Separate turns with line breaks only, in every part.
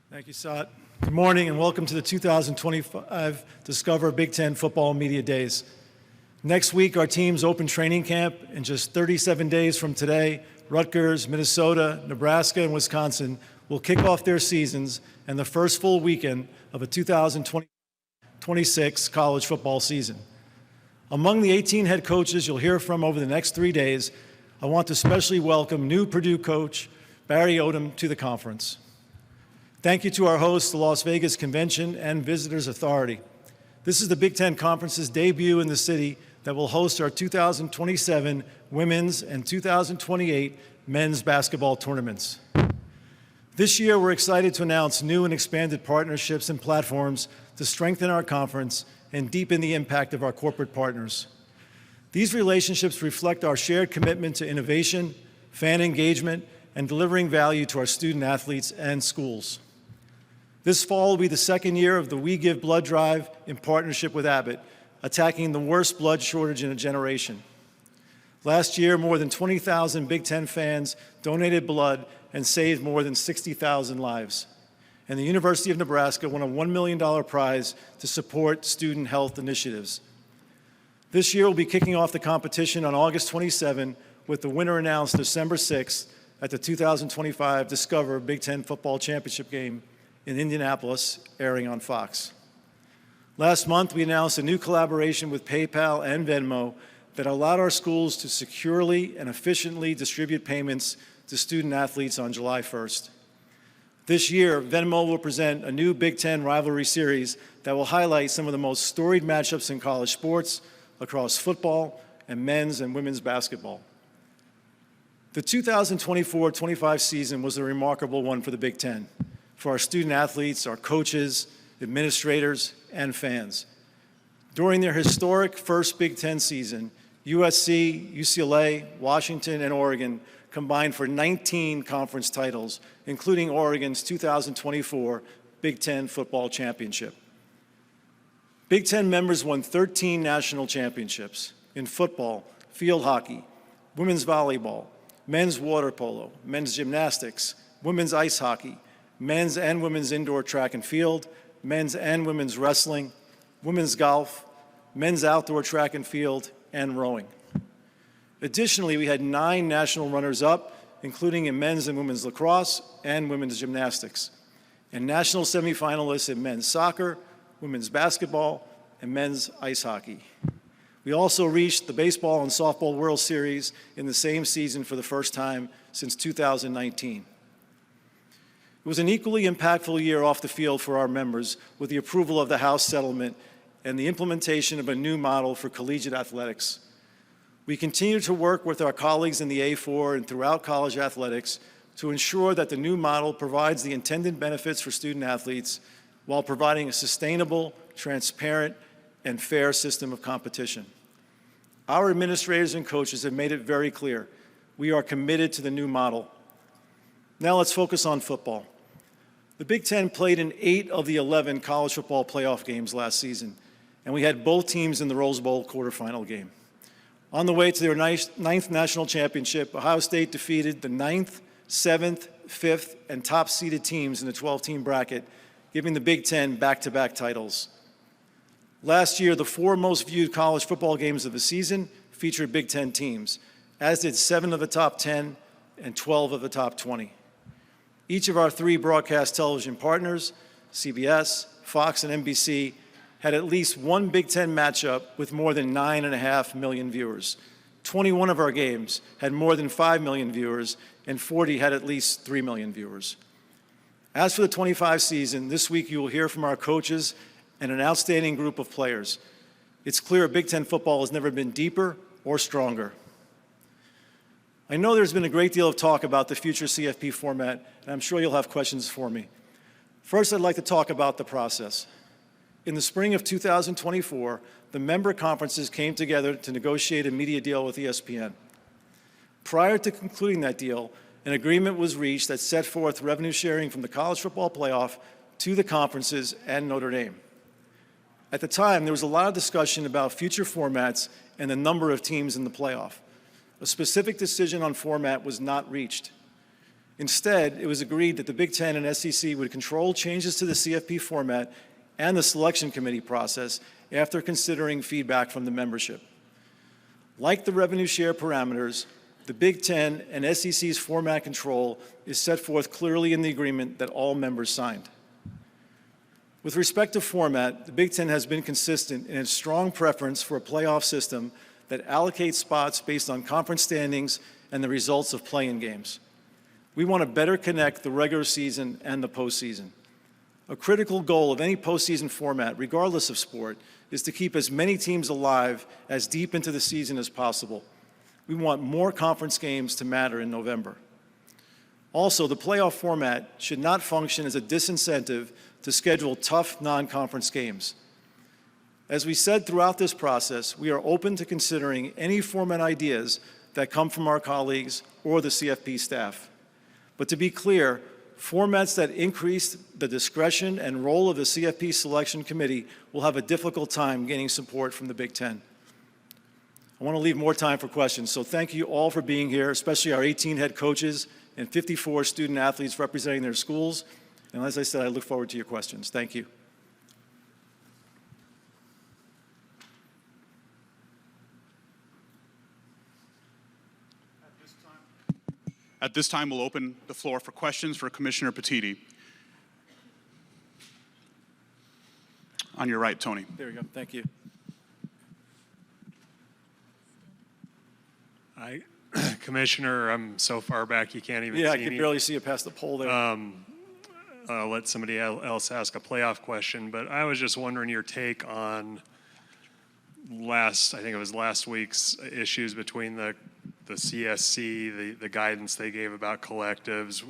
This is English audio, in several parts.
Thank you, Sat. Good morning and welcome to the 2025 Discover Big Ten Football Media Days. Next week, our teams open training camp. In just 37 days from today, Rutgers, Minnesota, Nebraska, and Wisconsin will kick off their seasons and the first full weekend of a 2026 college football season. Among the 18 head coaches you'll hear from over the next 3 days, I want to especially welcome new Purdue coach Barry Odom to the conference. Thank you to our host, the Las Vegas Convention and Visitors Authority. This is the Big Ten Conference's debut in the city that will host our 2027 women's and 2028 men's basketball tournaments. This year, we're excited to announce new and expanded partnerships and platforms to strengthen our conference and deepen the impact of our corporate partners. These relationships reflect our shared commitment to innovation, fan engagement, and delivering value to our student athletes and schools. This fall will be the second year of the We Give Blood Drive in partnership with Abbott, attacking the worst blood shortage in a generation. Last year, more than 20,000 Big Ten fans donated blood and saved more than 60,000 lives. And the University of Nebraska won a $1 million prize to support student health initiatives. This year, we'll be kicking off the competition on August 27, with the winner announced December 6th at the 2025 Discover Big Ten Football Championship game in Indianapolis, airing on Fox. Last month, we announced a new collaboration with PayPal and Venmo that allowed our schools to securely and efficiently distribute payments to student athletes on July 1st. This year, Venmo will present a new Big Ten rivalry series that will highlight some of the most storied matchups in college sports across football and men's and women's basketball. The 2024-25 season was a remarkable one for the Big Ten, for our student athletes, our coaches, administrators, and fans. During their historic first Big Ten season, USC, UCLA, Washington, and Oregon combined for 19 conference titles, including Oregon's 2024 Big Ten Football Championship. Big Ten members won 13 national championships in football, field hockey, women's volleyball, men's water polo, men's gymnastics, women's ice hockey, men's and women's indoor track and field, men's and women's wrestling, women's golf, men's outdoor track and field, and rowing. Additionally, we had 9 national runners-up, including in men's and women's lacrosse and women's gymnastics, and national semifinalists in men's soccer, women's basketball, and men's ice hockey. We also reached the Baseball and Softball World Series in the same season for the first time since 2019. It was an equally impactful year off the field for our members with the approval of the House settlement and the implementation of a new model for collegiate athletics. We continue to work with our colleagues in the A4 and throughout college athletics to ensure that the new model provides the intended benefits for student athletes while providing a sustainable, transparent, and fair system of competition. Our administrators and coaches have made it very clear we are committed to the new model. Now let's focus on football. The Big Ten played in 8 of the 11 college football playoff games last season, and we had both teams in the Rose Bowl quarterfinal game. On the way to their 9th national championship, Ohio State defeated the 9th, 7th, 5th, and top-seeded teams in the 12-team bracket, giving the Big Ten back-to-back titles. Last year, the 4 most viewed college football games of the season featured Big Ten teams, as did 7 of the top 10 and 12 of the top 20. Each of our 3 broadcast television partners, CBS, Fox, and NBC, had at least one Big Ten matchup with more than 9.5 million viewers. 21 of our games had more than 5 million viewers, and 40 had at least 3 million viewers. As for the 25 season, this week you will hear from our coaches and an outstanding group of players. It's clear Big Ten football has never been deeper or stronger. I know there's been a great deal of talk about the future CFP format, and I'm sure you'll have questions for me. First, I'd like to talk about the process. In the spring of 2024, the member conferences came together to negotiate a media deal with ESPN. Prior to concluding that deal, an agreement was reached that set forth revenue sharing from the college football playoff to the conferences and Notre Dame. At the time, there was a lot of discussion about future formats and the number of teams in the playoff. A specific decision on format was not reached. Instead, it was agreed that the Big Ten and SEC would control changes to the CFP format and the selection committee process after considering feedback from the membership. Like the revenue share parameters, the Big Ten and SEC's format control is set forth clearly in the agreement that all members signed. With respect to format, the Big Ten has been consistent in its strong preference for a playoff system that allocates spots based on conference standings and the results of play-in games. We want to better connect the regular season and the postseason. A critical goal of any postseason format, regardless of sport, is to keep as many teams alive as deep into the season as possible. We want more conference games to matter in November. Also, the playoff format should not function as a disincentive to schedule tough non-conference games. As we said throughout this process, we are open to considering any format ideas that come from our colleagues or the CFP staff. But to be clear, formats that increase the discretion and role of the CFP selection committee will have a difficult time gaining support from the Big Ten. I want to leave more time for questions, so thank you all for being here, especially our 18 head coaches and 54 student athletes representing their schools. And as I said, I look forward to your questions. Thank you.
At this time, we'll open the floor for questions for Commissioner Petitti. On your right, Tony.
There we go. Thank you.
Commissioner, I'm so far back you can't even see me.
Yeah, I can barely see it past the pole there.
I'll let somebody else ask a playoff question, but I was just wondering your take on I think it was last week's issues between the CSC, the guidance they gave about collectives.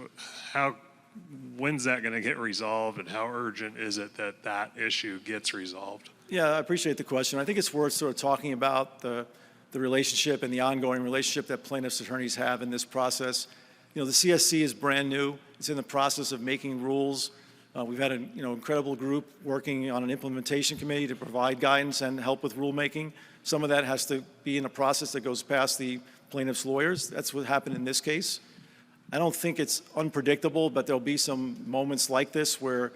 When's that going to get resolved, and how urgent is it that that issue gets resolved?
Yeah, I appreciate the question. I think it's worth sort of talking about the relationship and the ongoing relationship that plaintiffs' attorneys have in this process. You know, the CSC is brand new. It's in the process of making rules. We've had an incredible group working on an implementation committee to provide guidance and help with rulemaking. Some of that has to be in a process that goes past the plaintiffs' lawyers. That's what happened in this case. I don't think it's unpredictable, but there'll be some moments like this where,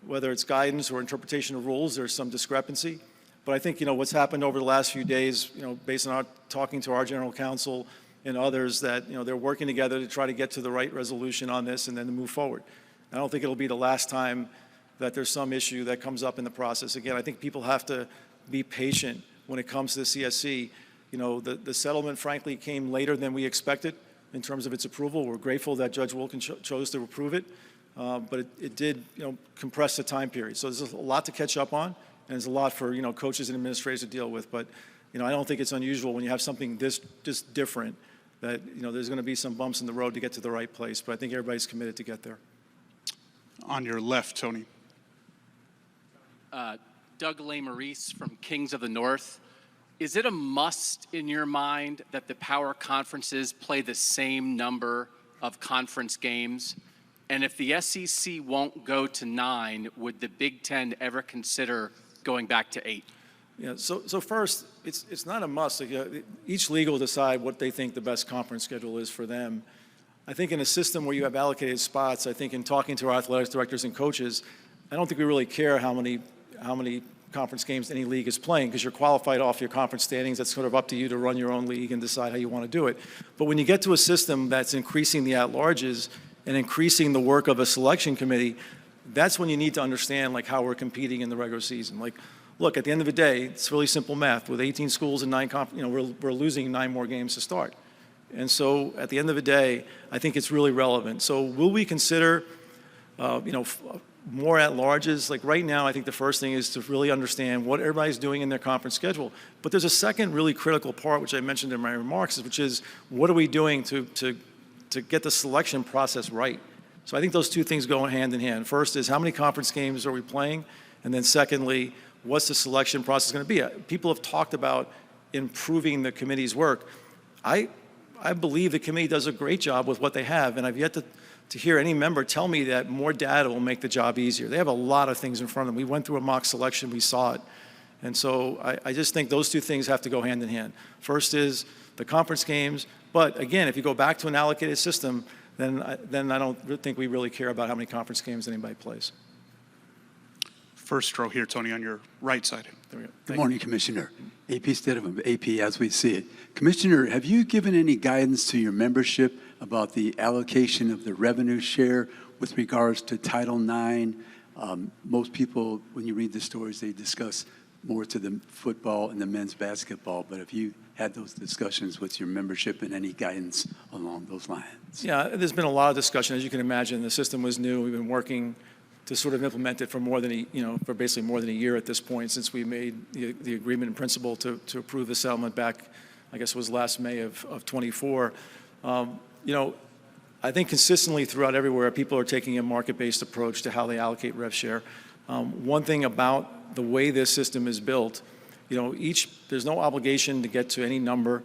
whether it's guidance or interpretation of rules, there's some discrepancy. But I think what's happened over the last few days, based on talking to our general counsel and others, that they're working together to try to get to the right resolution on this and then to move forward. I don't think it'll be the last time that there's some issue that comes up in the process. Again, I think people have to be patient when it comes to the CSC. The settlement, frankly, came later than we expected in terms of its approval. We're grateful that Judge Wilkin chose to approve it, but it did, compress the time period. So there's a lot to catch up on, and there's a lot for, coaches and administrators to deal with. But, I don't think it's unusual when you have something this different that, there's going to be some bumps in the road to get to the right place. But I think everybody's committed to get there.
On your left, Tony.
Doug Maurice from Kings of the North. Is it a must in your mind that the power conferences play the same number of conference games? And if the SEC won't go to 9, would the Big Ten ever consider going back to 8?
Yeah, so first, it's not a must. Each league will decide what they think the best conference schedule is for them. I think in a system where you have allocated spots, I think in talking to our athletics directors and coaches, I don't think we really care how many conference games any league is playing, because you're qualified off your conference standings. That's sort of up to you to run your own league and decide how you want to do it. But when you get to a system that's increasing the at-larges and increasing the work of a selection committee, that's when you need to understand how we're competing in the regular season. Look, at the end of the day, it's really simple math. With 18 schools and 9 we're losing 9 more games to start. And so at the end of the day, I think it's really relevant. So will we consider, more at-larges? Right now, I think the first thing is to really understand what everybody's doing in their conference schedule. But there's a second really critical part, which I mentioned in my remarks, which is what are we doing to get the selection process right? So I think those two things go hand in hand. First is how many conference games are we playing? And then secondly, what's the selection process going to be? People have talked about improving the committee's work. I believe the committee does a great job with what they have, and I've yet to hear any member tell me that more data will make the job easier. They have a lot of things in front of them. We went through a mock selection, we saw it. And so I just think those two things have to go hand in hand. First is the conference games, but again, if you go back to an allocated system, then I don't think we really care about how many conference games anybody plays.
First row here, Tony, on your right side.
There we go.
Good morning, Commissioner. AP Stidham, AP as we see it. Commissioner, have you given any guidance to your membership about the allocation of the revenue share with regards to Title IX? Most people, when you read the stories, they discuss more to the football and the men's basketball, but have you had those discussions with your membership and any guidance along those lines?
Yeah, there's been a lot of discussion. As you can imagine, the system was new. We've been working to sort of implement it for for basically more than a year at this point, since we made the agreement in principle to approve the settlement back, I guess it was last May of 24. I think consistently throughout everywhere, people are taking a market-based approach to how they allocate rev share. One thing about the way this system is built, there's no obligation to get to any number.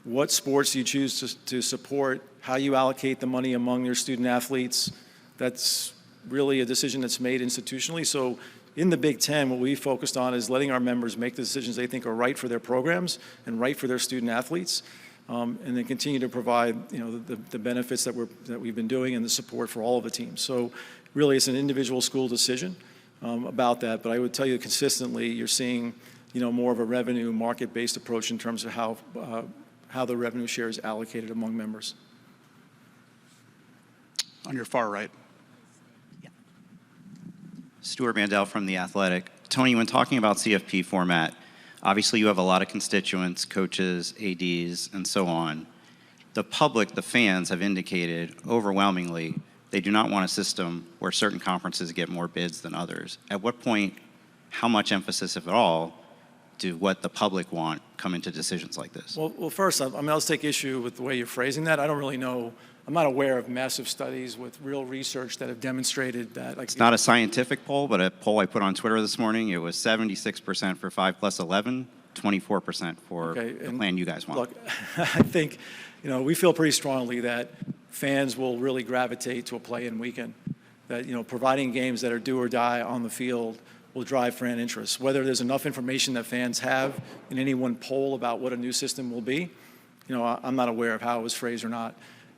What sports you choose to support, how you allocate the money among your student athletes, that's really a decision that's made institutionally. So in the Big Ten, what we focused on is letting our members make the decisions they think are right for their programs and right for their student athletes, and then continue to provide the benefits that we've been doing and the support for all of the teams. So really, it's an individual school decision about that. But I would tell you consistently, you're seeing more of a revenue market-based approach in terms of how the revenue share is allocated among members.
On your far right.
Stuart Mandel from The Athletic. Tony, when talking about CFP format, obviously you have a lot of constituents, coaches, ADs, and so on. The public, the fans, have indicated overwhelmingly they do not want a system where certain conferences get more bids than others. At what point, how much emphasis, if at all, do what the public want come into decisions like this?
Well, first, I'll take issue with the way you're phrasing that. I don't really know. I'm not aware of massive studies with real research that have demonstrated that.
It's not a scientific poll, but a poll I put on Twitter this morning, it was 76% for 5+11, 24% for the plan you guys want.
Look, I think, we feel pretty strongly that fans will really gravitate to a play-in weekend. That, providing games that are do or die on the field will drive fan interest. Whether there's enough information that fans have in any one poll about what a new system will be, I'm not aware of how it was phrased or not.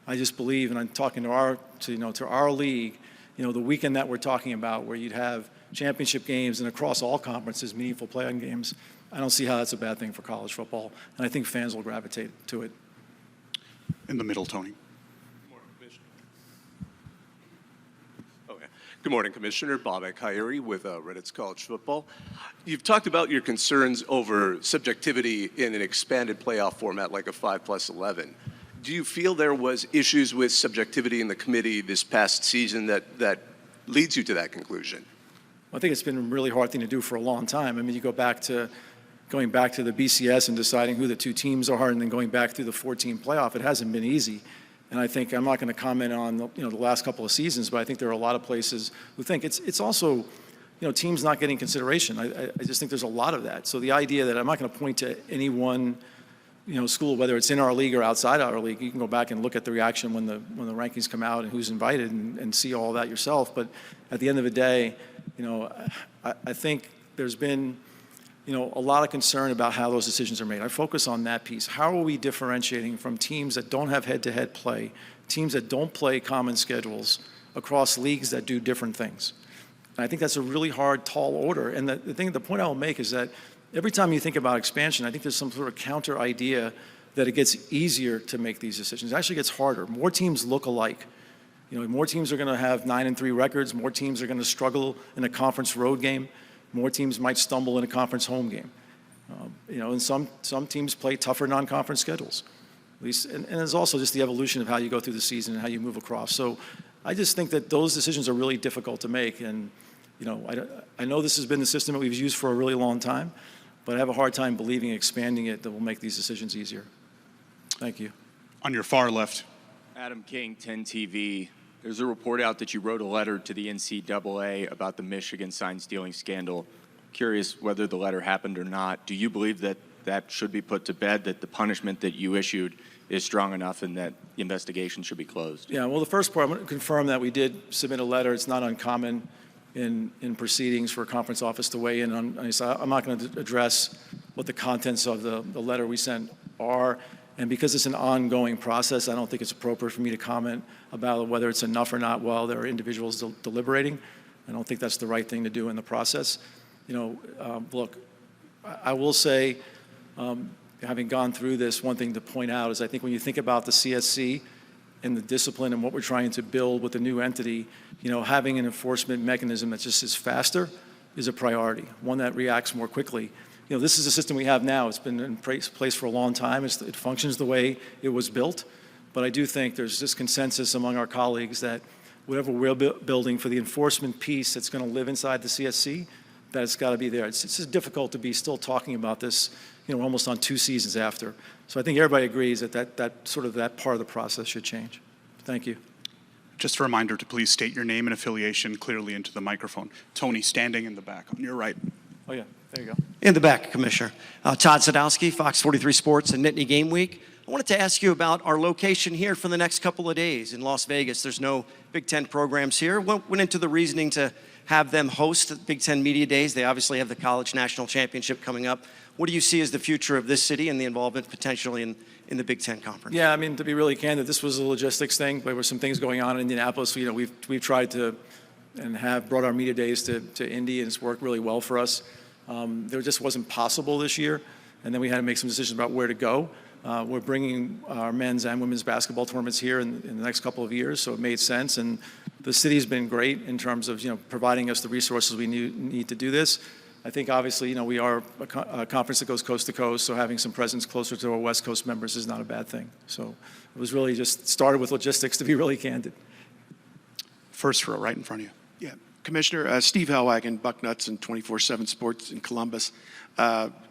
I just believe, and I'm talking to our league, the weekend that we're talking about, where you'd have championship games and across all conferences, meaningful play-in games. I don't see how that's a bad thing for college football, and I think fans will gravitate to it.
In the middle, Tony.
Good morning, Commissioner. Bob Akayeri with Reddit's College Football. You've talked about your concerns over subjectivity in an expanded playoff format like a 5+11. Do you feel there was issues with subjectivity in the committee this past season that leads you to that conclusion?
I think it's been a really hard thing to do for a long time. I mean, you going back to the BCS and deciding who the two teams are, and then going back through the 14 playoff. It hasn't been easy. And I think I'm not going to comment on the last couple of seasons, but I think there are a lot of places who think it's also teams not getting consideration. I just think there's a lot of that. So the idea that I'm not going to point to any one school, whether it's in our league or outside our league, you can go back and look at the reaction when the rankings come out and who's invited and see all that yourself. But at the end of the day, I think there's been a lot of concern about how those decisions are made. I focus on that piece. How are we differentiating from teams that don't have head-to-head play, teams that don't play common schedules across leagues that do different things? And I think that's a really hard, tall order. And the point I will make is that every time you think about expansion, I think there's some sort of counter idea that it gets easier to make these decisions. It actually gets harder. More teams look alike. More teams are going to have 9-3 records. More teams are going to struggle in a conference road game. More teams might stumble in a conference home game. And some teams play tougher non-conference schedules. At least, and there's also just the evolution of how you go through the season and how you move across. So I just think that those decisions are really difficult to make. And I know this has been the system that we've used for a really long time, but I have a hard time believing expanding it that will make these decisions easier. Thank you.
On your far left.
Adam King, 10 TV. There's a report out that you wrote a letter to the NCAA about the Michigan sign stealing scandal. Curious whether the letter happened or not. Do you believe that that should be put to bed, that the punishment that you issued is strong enough and that the investigation should be closed?
Yeah, well, the first part, I'm going to confirm that we did submit a letter. It's not uncommon in proceedings for a conference office to weigh in on. So I'm not going to address what the contents of the letter we sent are. And because it's an ongoing process, I don't think it's appropriate for me to comment about whether it's enough or not while there are individuals deliberating. I don't think that's the right thing to do in the process. Look, I will say, having gone through this, one thing to point out is I think when you think about the CSC and the discipline and what we're trying to build with the new entity, having an enforcement mechanism that just is faster is a priority, one that reacts more quickly. This is a system we have now. It's been in place for a long time. It functions the way it was built. But I do think there's this consensus among our colleagues that whatever we're building for the enforcement piece that's going to live inside the CSC, that it's got to be there. It's just difficult to be still talking about this, almost on 2 seasons after. So I think everybody agrees that that part of the process should change. Thank you.
Just a reminder to please state your name and affiliation clearly into the microphone. Tony, standing in the back on your right.
Oh, yeah. There you go.
In the back, Commissioner. Todd Sadowski, Fox 43 Sports and Nittany Game Week. I wanted to ask you about our location here for the next couple of days in Las Vegas. There's no Big Ten programs here. What went into the reasoning to have them host the Big Ten Media Days? They obviously have the College National Championship coming up. What do you see as the future of this city and the involvement potentially in the Big Ten Conference?
Yeah, to be really candid, this was a logistics thing. There were some things going on in Indianapolis. We've tried to and have brought our media days to Indy, and it's worked really well for us. There just wasn't possible this year, and then we had to make some decisions about where to go. We're bringing our men's and women's basketball tournaments here in the next couple of years, so it made sense. And the city's been great in terms of providing us the resources we need to do this. I think obviously we are a conference that goes coast to coast, so having some presence closer to our West Coast members is not a bad thing. So it was really just started with logistics, to be really candid.
First row, right in front of you.
Yeah, Commissioner, Steve Hellwagon, Bucknuts and 24/7 Sports in Columbus.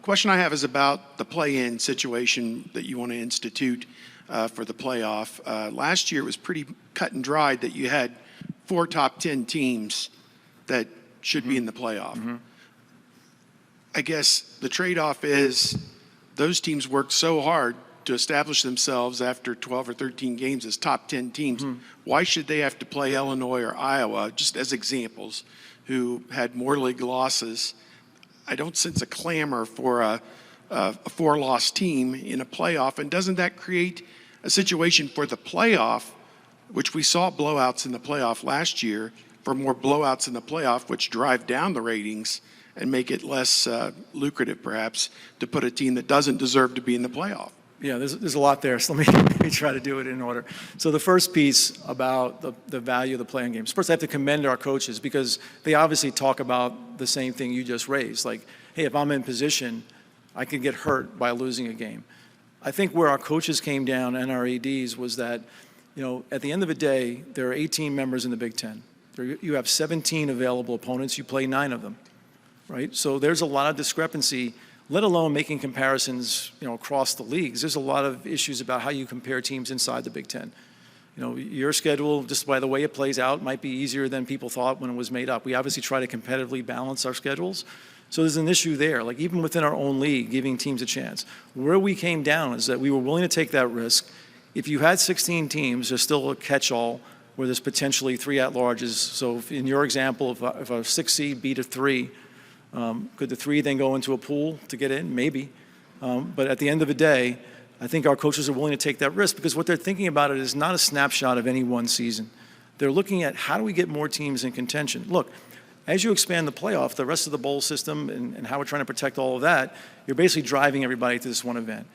Question I have is about the play-in situation that you want to institute for the playoff. Last year it was pretty cut and dried that you had 4 top 10 teams that should be in the playoff.
Mm-hmm.
I guess the trade-off is those teams worked so hard to establish themselves after 12 or 13 games as top 10 teams. Mm-hmm. Why should they have to play Illinois or Iowa, just as examples, who had more league losses? I don't sense a clamor for a 4-loss team in a playoff. And doesn't that create a situation for the playoff, which we saw blowouts in the playoff last year, for more blowouts in the playoff, which drive down the ratings and make it less lucrative, perhaps, to put a team that doesn't deserve to be in the playoff?
Yeah, there's a lot there, so let me try to do it in order. So the first piece about the value of the playing games. First, I have to commend our coaches because they obviously talk about the same thing you just raised. Like, hey, if I'm in position, I could get hurt by losing a game. I think where our coaches came down and our ADs was that, at the end of the day, there are 18 members in the Big Ten. You have 17 available opponents. You play 9 of them, right? So there's a lot of discrepancy, let alone making comparisons, across the leagues. There's a lot of issues about how you compare teams inside the Big Ten. Your schedule, just by the way it plays out, might be easier than people thought when it was made up. We obviously try to competitively balance our schedules. So there's an issue there, like even within our own league, giving teams a chance. Where we came down is that we were willing to take that risk. If you had 16 teams, there's still a catch-all where there's potentially 3 at-larges. So in your example, if a 6 seed beat a 3, could the 3 then go into a pool to get in? Maybe. But at the end of the day, I think our coaches are willing to take that risk because what they're thinking about it is not a snapshot of any one season. They're looking at how do we get more teams in contention. Look, as you expand the playoff, the rest of the bowl system and how we're trying to protect all of that, you're basically driving everybody to this one event.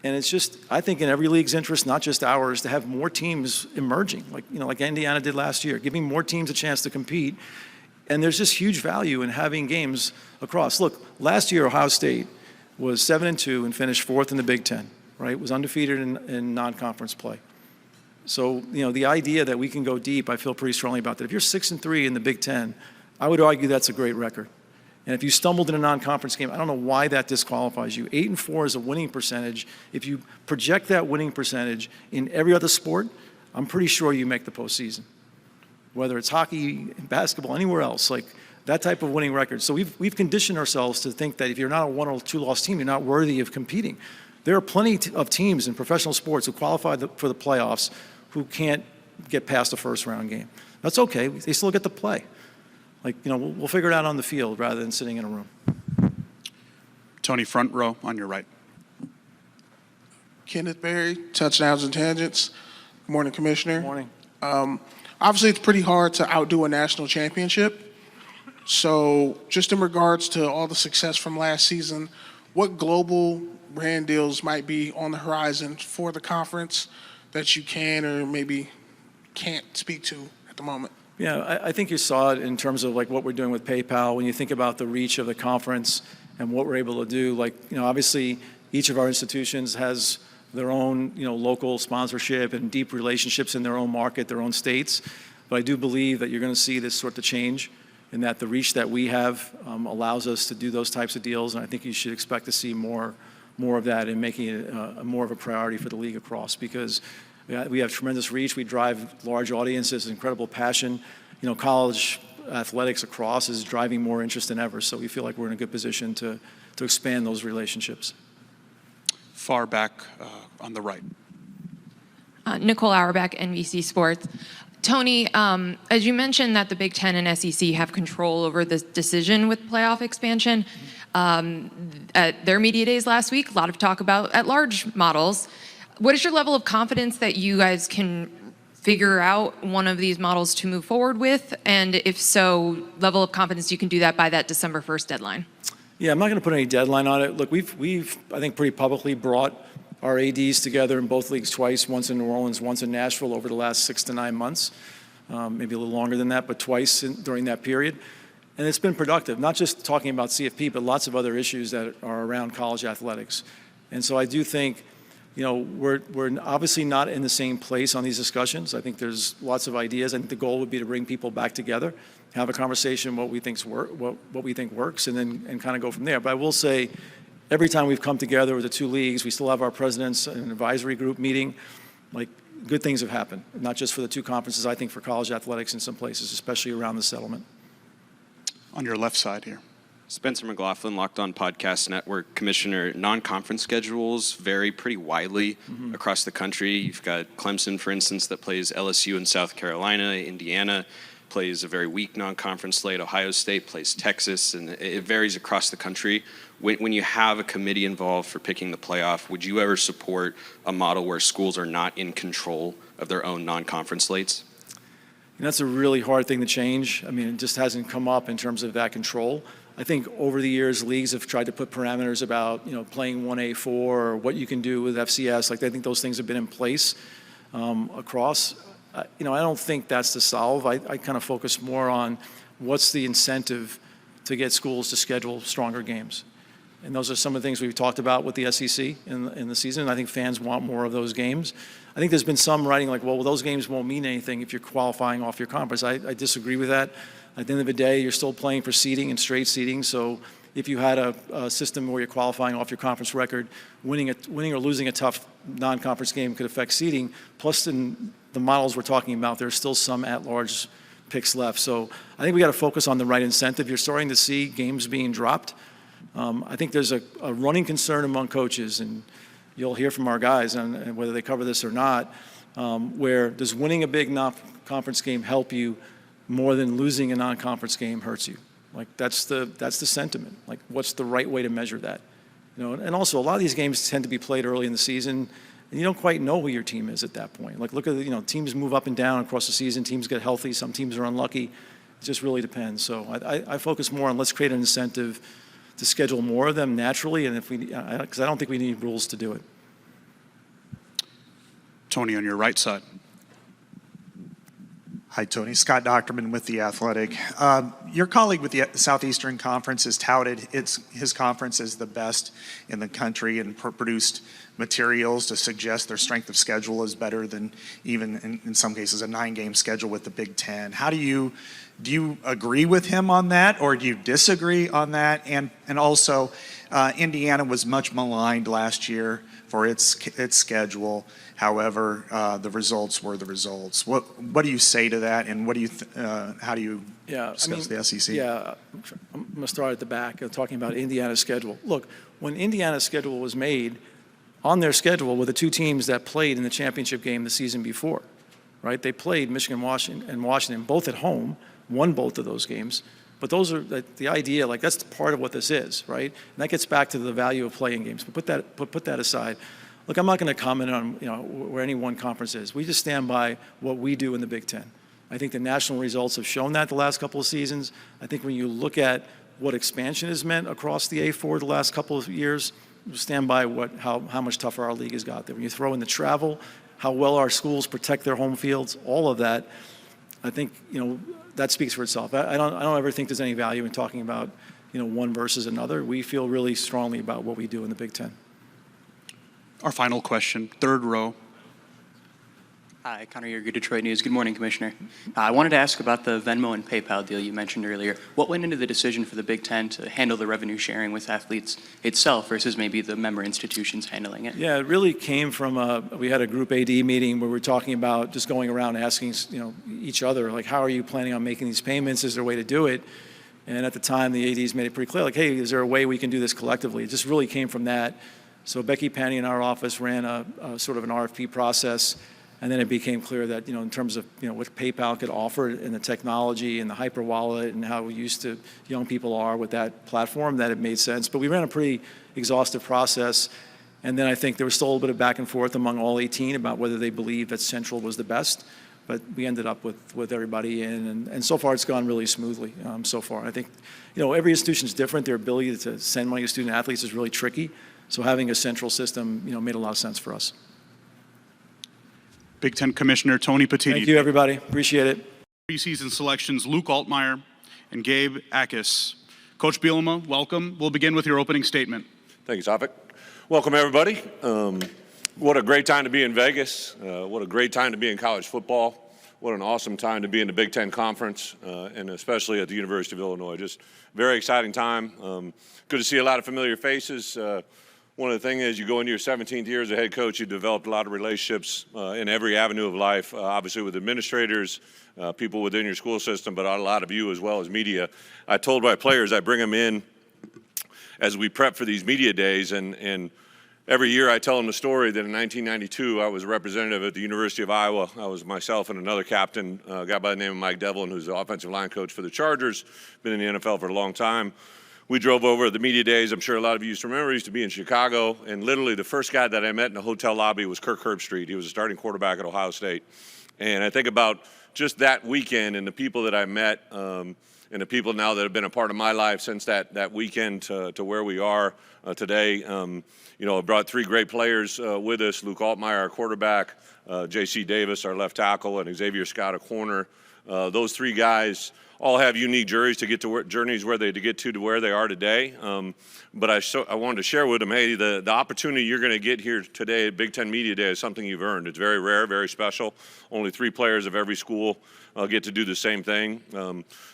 And it's just, I think in every league's interest, not just ours, to have more teams emerging, like Indiana did last year, giving more teams a chance to compete. And there's just huge value in having games across. Look, last year Ohio State was 7-2 and finished 4th in the Big Ten, right? Was undefeated in non-conference play. So, the idea that we can go deep, I feel pretty strongly about that. If you're 6-3 in the Big Ten, I would argue that's a great record. And if you stumbled in a non-conference game, I don't know why that disqualifies you. 8-4 is a winning percentage. If you project that winning percentage in every other sport, I'm pretty sure you make the postseason. Whether it's hockey, basketball, anywhere else, like that type of winning record. So we've conditioned ourselves to think that if you're not a 1 or 2 loss team, you're not worthy of competing. There are plenty of teams in professional sports who qualify for the playoffs who can't get past the first round game. That's okay. They still get to play. We'll figure it out on the field rather than sitting in a room.
Tony, front row on your right.
Kenneth Berry, Touchdowns and Tangents. Good morning, Commissioner.
Morning.
Obviously, it's pretty hard to outdo a national championship. So just in regards to all the success from last season, what global brand deals might be on the horizon for the conference that you can or maybe can't speak to at the moment?
Yeah, I think you saw it in terms of like what we're doing with PayPal. When you think about the reach of the conference and what we're able to do, like, obviously each of our institutions has their own, local sponsorship and deep relationships in their own market, their own states. But I do believe that you're going to see this sort of change in that the reach that we have allows us to do those types of deals. And I think you should expect to see more of that and making it more of a priority for the league across, because we have tremendous reach. We drive large audiences, incredible passion. College athletics across is driving more interest than ever. So we feel like we're in a good position to expand those relationships.
Far back on the right.
Nicole Auerbach, NBC Sports. Tony, as you mentioned that the Big Ten and SEC have control over this decision with playoff expansion, at their media days last week, a lot of talk about at-large models. What is your level of confidence that you guys can figure out one of these models to move forward with? And if so, level of confidence you can do that by that December 1st deadline?
Yeah, I'm not going to put any deadline on it. Look, we've I think pretty publicly brought our ADs together in both leagues twice, once in New Orleans, once in Nashville over the last 6 to 9 months, maybe a little longer than that, but twice during that period. And it's been productive, not just talking about CFP, but lots of other issues that are around college athletics. And so I do think, we're obviously not in the same place on these discussions. I think there's lots of ideas. I think the goal would be to bring people back together, have a conversation what we think works, and then kind of go from there. But I will say, every time we've come together with the two leagues, we still have our presidents and advisory group meeting. Like, good things have happened, not just for the two conferences, I think for college athletics in some places, especially around the settlement.
On your left side here.
Spencer McLaughlin, Locked On Podcast Network. Commissioner, non-conference schedules vary pretty widely across the country. You've got Clemson, for instance, that plays LSU in South Carolina. Indiana plays a very weak non-conference slate. Ohio State plays Texas, and it varies across the country. When you have a committee involved for picking the playoff, would you ever support a model where schools are not in control of their own non-conference slates?
And that's a really hard thing to change. I mean, it just hasn't come up in terms of that control. I think over the years, leagues have tried to put parameters about, playing 1A4 or what you can do with FCS. Like, I think those things have been in place across. I don't think that's the solve. I kind of focus more on what's the incentive to get schools to schedule stronger games. And those are some of the things we've talked about with the SEC in the season. I think fans want more of those games. I think there's been some writing like, well, those games won't mean anything if you're qualifying off your conference. I disagree with that. At the end of the day, you're still playing for seeding and straight seeding. So if you had a system where you're qualifying off your conference record, winning or losing a tough non-conference game could affect seeding. Plus, in the models we're talking about, there's still some at-large picks left. So I think we got to focus on the right incentive. You're starting to see games being dropped. I think there's a running concern among coaches, and you'll hear from our guys, and whether they cover this or not, where does winning a big non-conference game help you more than losing a non-conference game hurts you? Like, that's the sentiment. Like, what's the right way to measure that? And also, a lot of these games tend to be played early in the season, and you don't quite know who your team is at that point. Like, look at teams move up and down across the season. Teams get healthy. Some teams are unlucky. It just really depends. So I focus more on let's create an incentive to schedule more of them naturally, and because I don't think we need rules to do it.
Tony, on your right side.
Hi, Tony. Scott Docterman with The Athletic. Your colleague with the Southeastern Conference has touted his conference as the best in the country and produced materials to suggest their strength of schedule is better than even, in some cases, a 9-game schedule with the Big Ten. How do you agree with him on that, or do you disagree on that? And also, Indiana was much maligned last year for its schedule. However, the results were the results. What do you say to that, and what do you how do you discuss the SEC?
Yeah, I'm going to start at the back, talking about Indiana's schedule. Look, when Indiana's schedule was made, on their schedule were the two teams that played in the championship game the season before, right? They played Michigan and Washington both at home, won both of those games. But those are the idea, like that's part of what this is, right? And that gets back to the value of playing games. But put that aside. Look, I'm not going to comment on where any one conference is. We just stand by what we do in the Big Ten. I think the national results have shown that the last couple of seasons. I think when you look at what expansion has meant across the A4 the last couple of years, stand by how much tougher our league has got there. When you throw in the travel, how well our schools protect their home fields, all of that, I think that speaks for itself. I don't ever think there's any value in talking about one versus another. We feel really strongly about what we do in the Big Ten.
Our final question, third row.
Hi, Connor Yerger, Detroit News. Good morning, Commissioner. I wanted to ask about the Venmo and PayPal deal you mentioned earlier. What went into the decision for the Big Ten to handle the revenue sharing with athletes itself versus maybe the member institutions handling it?
Yeah, it really came from we had a group AD meeting where we were talking about just going around asking each other, like, how are you planning on making these payments? Is there a way to do it? And at the time, the ADs made it pretty clear, like, hey, is there a way we can do this collectively? It just really came from that. So Becky Penny in our office ran a sort of an RFP process. And then it became clear that, in terms of, what PayPal could offer and the technology and the hyper wallet and how used to young people are with that platform, that it made sense. But we ran a pretty exhaustive process. And then I think there was still a little bit of back and forth among all 18 about whether they believed that Central was the best. But we ended up with everybody in. And so far, it's gone really smoothly so far. I think, every institution is different. Their ability to send money to student athletes is really tricky. So having a central system, made a lot of sense for us.
Big Ten Commissioner Tony Petitti.
Thank you, everybody. Appreciate it.
Preseason selections Luke Altmaier and Gabe Akis. Coach Bielema, welcome. We'll begin with your opening statement.
Thank you, Sophic. Welcome, everybody. What a great time to be in Vegas. What a great time to be in college football. What an awesome time to be in the Big Ten Conference, and especially at the University of Illinois. Just very exciting time. Good to see a lot of familiar faces. One of the things is you go into your 17th year as a head coach, you developed a lot of relationships in every avenue of life, obviously with administrators, people within your school system, but a lot of you as well as media. I told my players I bring them in as we prep for these media days, and every year I tell them the story that in 1992 I was a representative at the University of Iowa. I was myself and another captain, a guy by the name of Mike Devlin, who's the offensive line coach for the Chargers, been in the NFL for a long time. We drove over the media days. I'm sure a lot of you used to remember. I used to be in Chicago, and literally the first guy that I met in the hotel lobby was Curt Herbstreit. He was a starting quarterback at Ohio State. And I think about just that weekend and the people that I met and the people now that have been a part of my life since that weekend to where we are today. I brought three great players with us: Luke Altmaier, our quarterback, J.C. Davis, our left tackle, and Xavier Scott, a corner. Those three guys all have unique journeys to get to where they are today. But I wanted to share with them, hey, the opportunity you're going to get here today at Big Ten Media Day is something you've earned. It's very rare, very special. Only 3 players of every school get to do the same thing.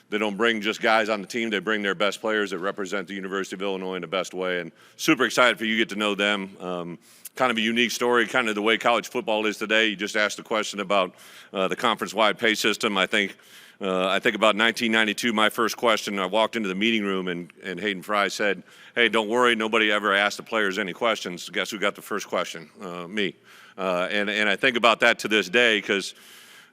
They don't bring just guys on the team. They bring their best players that represent the University of Illinois in the best way. And super excited for you to get to know them. Kind of a unique story, kind of the way college football is today. You just asked a question about the conference-wide pay system. I think about 1992, my first question, I walked into the meeting room and Hayden Fry said, hey, don't worry, nobody ever asked the players any questions. Guess who got the first question? Me. And I think about that to this day because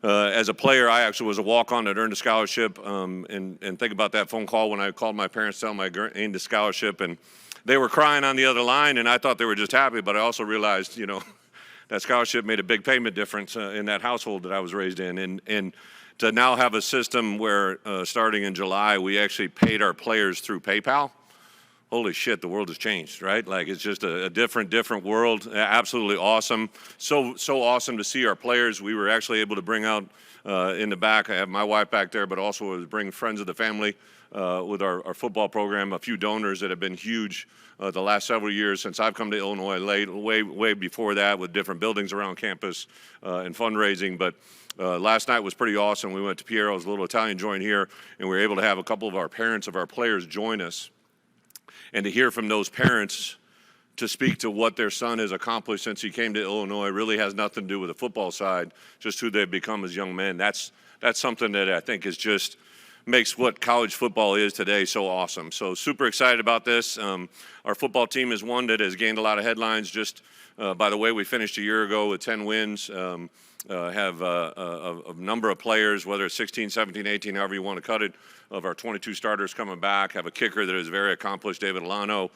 as a player, I actually was a walk-on that earned a scholarship, and think about that phone call when I called my parents telling them I gained a scholarship, and they were crying on the other line, and I thought they were just happy, but I also realized, that scholarship made a big payment difference in that household that I was raised in. And to now have a system where starting in July, we actually paid our players through PayPal. Holy shit, the world has changed, right? Like, it's just a different world. Absolutely awesome. So awesome to see our players. We were actually able to bring out in the back, I have my wife back there, but also bring friends of the family with our football program, a few donors that have been huge the last several years since I've come to Illinois, way before that with different buildings around campus and fundraising. But last night was pretty awesome. We went to Piero's little Italian joint here, and we were able to have a couple of our parents of our players join us, and to hear from those parents to speak to what their son has accomplished since he came to Illinois really has nothing to do with the football side, just who they've become as young men. That's something that I think is just makes what college football is today so awesome. So super excited about this. Our football team is one that has gained a lot of headlines just by the way we finished a year ago with 10 wins. have a number of players, whether it's 16, 17, 18, however you want to cut it, of our 22 starters coming back, have a kicker that is very accomplished, David Alano.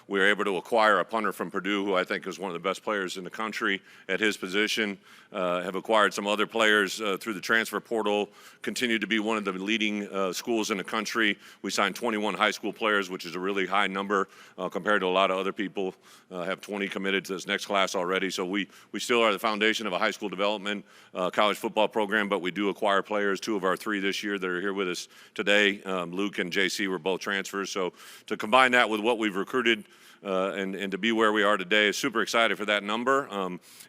We were able to acquire a punter from Purdue, who I think is one of the best players in the country at his position. Have acquired some other players through the transfer portal, continue to be one of the leading schools in the country. We signed 21 high school players, which is a really high number compared to a lot of other people. Have 20 committed to this next class already. So we still are the foundation of a high school development college football program, but we do acquire players. 2 of our 3 this year that are here with us today. Luke and JC were both transfers. So to combine that with what we've recruited and to be where we are today, super excited for that number.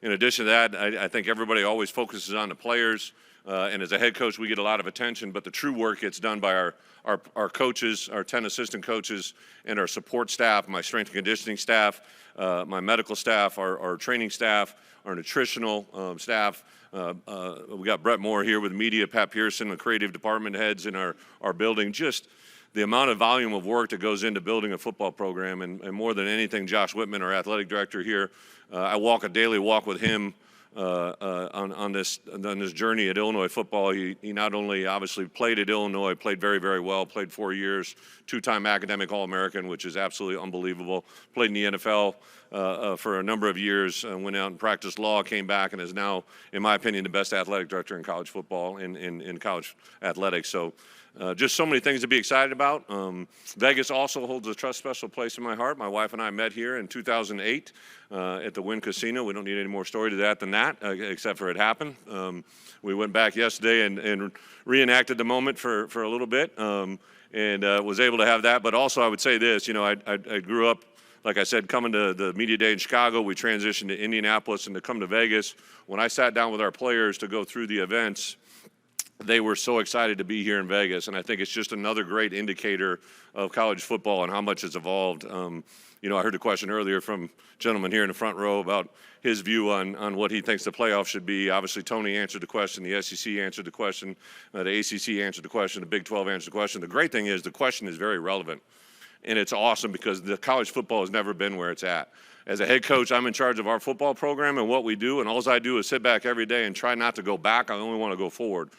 In addition to that, I think everybody always focuses on the players. And as a head coach, we get a lot of attention, but the true work gets done by our coaches, our 10 assistant coaches, and our support staff, my strength and conditioning staff, my medical staff, our training staff, our nutritional staff. We got Bret Moore here with media, Pat Pearson, the creative department heads in our building. Just the amount of volume of work that goes into building a football program, and more than anything, Josh Whitman, our athletic director here, I walk a daily walk with him on this journey at Illinois football. He not only obviously played at Illinois, played very, very well, played 4 years, 2-time academic All-American, which is absolutely unbelievable. Played in the NFL for a number of years, went out and practiced law, came back, and is now, in my opinion, the best athletic director in college football, in college athletics. So just so many things to be excited about. Vegas also holds a special place in my heart. My wife and I met here in 2008 at the Wynn Casino. We don't need any more story to that than that, except for it happened. We went back yesterday and reenacted the moment for a little bit, and was able to have that. But also I would say this, I grew up, like I said, coming to the media day in Chicago. We transitioned to Indianapolis, and to come to Vegas. When I sat down with our players to go through the events, they were so excited to be here in Vegas, and I think it's just another great indicator of college football and how much it's evolved. I heard a question earlier from a gentleman here in the front row about his view on what he thinks the playoff should be. Obviously, Tony answered the question, the SEC answered the question, the ACC answered the question, the Big 12 answered the question. The great thing is the question is very relevant, and it's awesome because the college football has never been where it's at. As a head coach, I'm in charge of our football program and what we do, and all I do is sit back every day and try not to go back. I only want to go forward.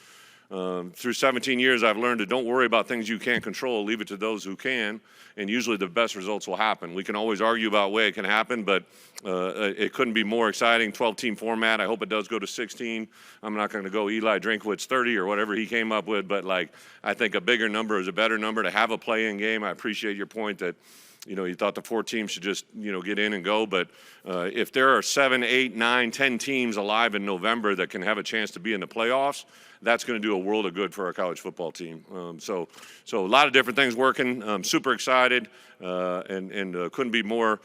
Through 17 years, I've learned to don't worry about things you can't control, leave it to those who can, and usually the best results will happen. We can always argue about way it can happen, but it couldn't be more exciting. 12-team format. I hope it does go to 16. I'm not going to go Eli Drinkwitz 30 or whatever he came up with, but I think a bigger number is a better number to have a play-in game. I appreciate your point that you thought the 4 teams should just, get in and go. But if there are 7, 8, 9, 10 teams alive in November that can have a chance to be in the playoffs, that's going to do a world of good for our college football team. So a lot of different things working. I'm super excited and couldn't be more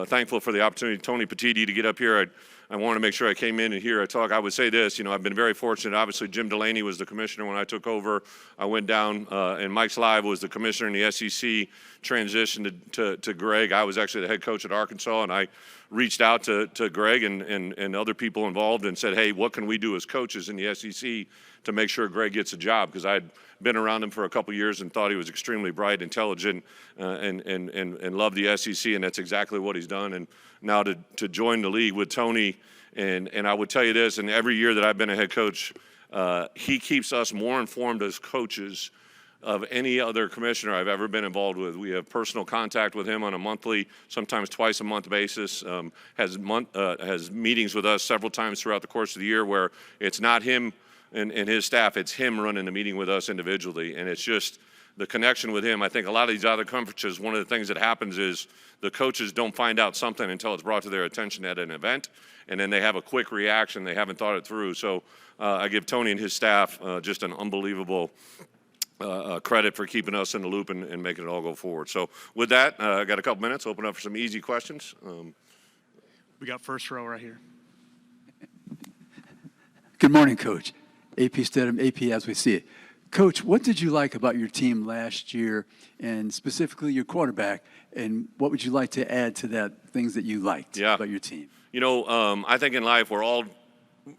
thankful for the opportunity, Tony Petitti, to get up here. I want to make sure I came in and hear a talk. I would say this, I've been very fortunate. Obviously, Jim Delaney was the commissioner when I took over. I went down, and Mike Slive was the commissioner in the SEC, transitioned to Greg. I was actually the head coach at Arkansas, and I reached out to Greg and other people involved and said, hey, what can we do as coaches in the SEC to make sure Greg gets a job? Because I'd been around him for a couple years and thought he was extremely bright, intelligent, and loved the SEC, and that's exactly what he's done. And now to join the league with Tony, and I would tell you this, and every year that I've been a head coach, he keeps us more informed as coaches of any other commissioner I've ever been involved with. We have personal contact with him on a monthly, sometimes twice a month basis, has meetings with us several times throughout the course of the year where it's not him and his staff, it's him running the meeting with us individually, and it's just the connection with him. I think a lot of these other conferences, one of the things that happens is the coaches don't find out something until it's brought to their attention at an event, and then they have a quick reaction. They haven't thought it through. So I give Tony and his staff just an unbelievable credit for keeping us in the loop and making it all go forward. So with that, I got a couple minutes. Open up for some easy questions.
We got first row right here.
Good morning, Coach. AP Stedham, AP as we see it. Coach, what did you like about your team last year, and specifically your quarterback, and what would you like to add to that, things that you liked about your team?
I think in life we're all,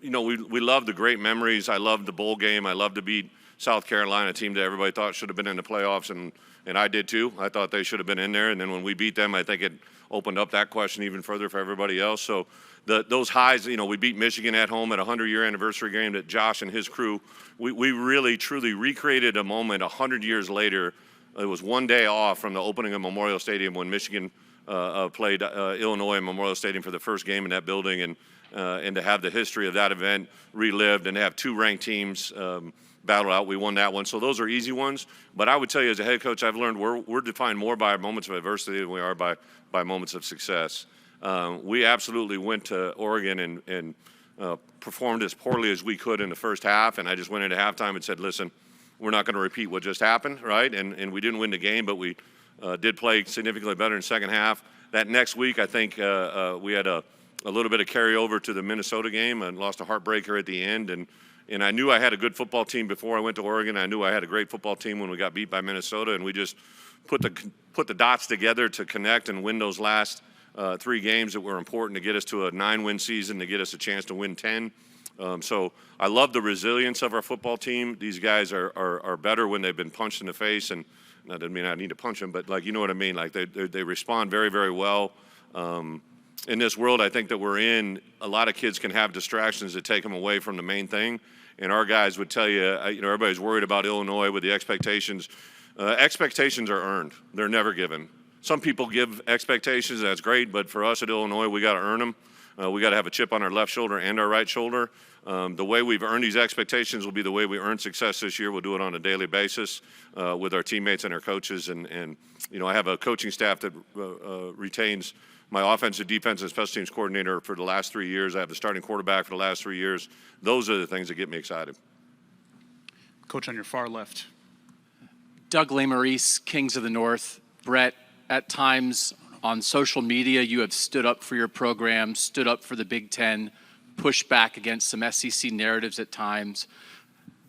we love the great memories. I love the bowl game. I love to beat South Carolina team that everybody thought should have been in the playoffs, and I did too. I thought they should have been in there, and then when we beat them, I think it opened up that question even further for everybody else. So those highs, we beat Michigan at home at a 100-year anniversary game that Josh and his crew, we really, truly recreated a moment 100 years later. It was one day off from the opening of Memorial Stadium when Michigan played Illinois in Memorial Stadium for the first game in that building, and to have the history of that event relived and to have two ranked teams battle out. We won that one. So those are easy ones. But I would tell you as a head coach, I've learned we're defined more by moments of adversity than we are by moments of success. We absolutely went to Oregon and performed as poorly as we could in the first half. And I just went into halftime and said, listen, we're not going to repeat what just happened, right? And we didn't win the game, but we did play significantly better in the second half. That next week, I think we had a little bit of carryover to the Minnesota game and lost a heartbreaker at the end. And I knew I had a good football team before I went to Oregon. I knew I had a great football team when we got beat by Minnesota, and we just put the dots together to connect and win those last 3 games that were important to get us to a 9-win season, to get us a chance to win 10. So I love the resilience of our football team. These guys are better when they've been punched in the face, and that doesn't mean I need to punch them, but you know what I mean. They respond very, very well. In this world, I think that we're in, a lot of kids can have distractions that take them away from the main thing. And our guys would tell you, everybody's worried about Illinois with the expectations. Expectations are earned. They're never given. Some people give expectations, that's great, but for us at Illinois, we got to earn them. We got to have a chip on our left shoulder and our right shoulder. The way we've earned these expectations will be the way we earn success this year. We'll do it on a daily basis with our teammates and our coaches. And I have a coaching staff that retains my offensive, defense, and special teams coordinator for the last 3 years. I have the starting quarterback for the last 3 years. Those are the things that get me excited.
Coach on your far left.
Doug Lesmerises, Kings of the North. Bret, at times on social media, you have stood up for your program, stood up for the Big Ten, pushed back against some SEC narratives at times.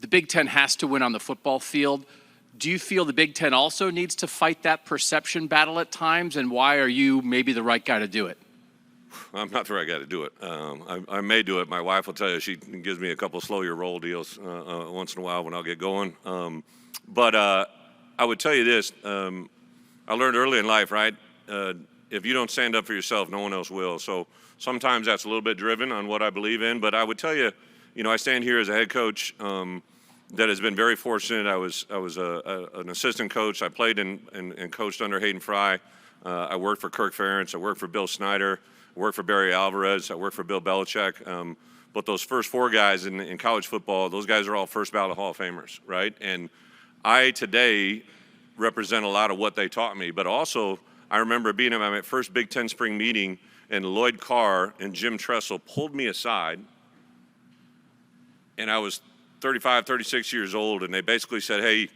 The Big Ten has to win on the football field. Do you feel the Big Ten also needs to fight that perception battle at times, and why are you maybe the right guy to do it?
I'm not the right guy to do it. I may do it. My wife will tell you she gives me a couple of slow your roll deals once in a while when I'll get going. But I would tell you this. I learned early in life, right? If you don't stand up for yourself, no one else will. So sometimes that's a little bit driven on what I believe in. But I would tell you, I stand here as a head coach that has been very fortunate. I was an assistant coach. I played and coached under Hayden Fry. I worked for Confernce. I worked for Bill Snyder. I worked for Barry Alvarez. I worked for Bill Belichick. But those first 4 guys in college football, those guys are all first ballot Hall of Famers, right? And I today represent a lot of what they taught me. But also, I remember being at my first Big Ten spring meeting, and Lloyd Carr and Jim Tressel pulled me aside, and I was 35, 36 years old, and they basically said, hey,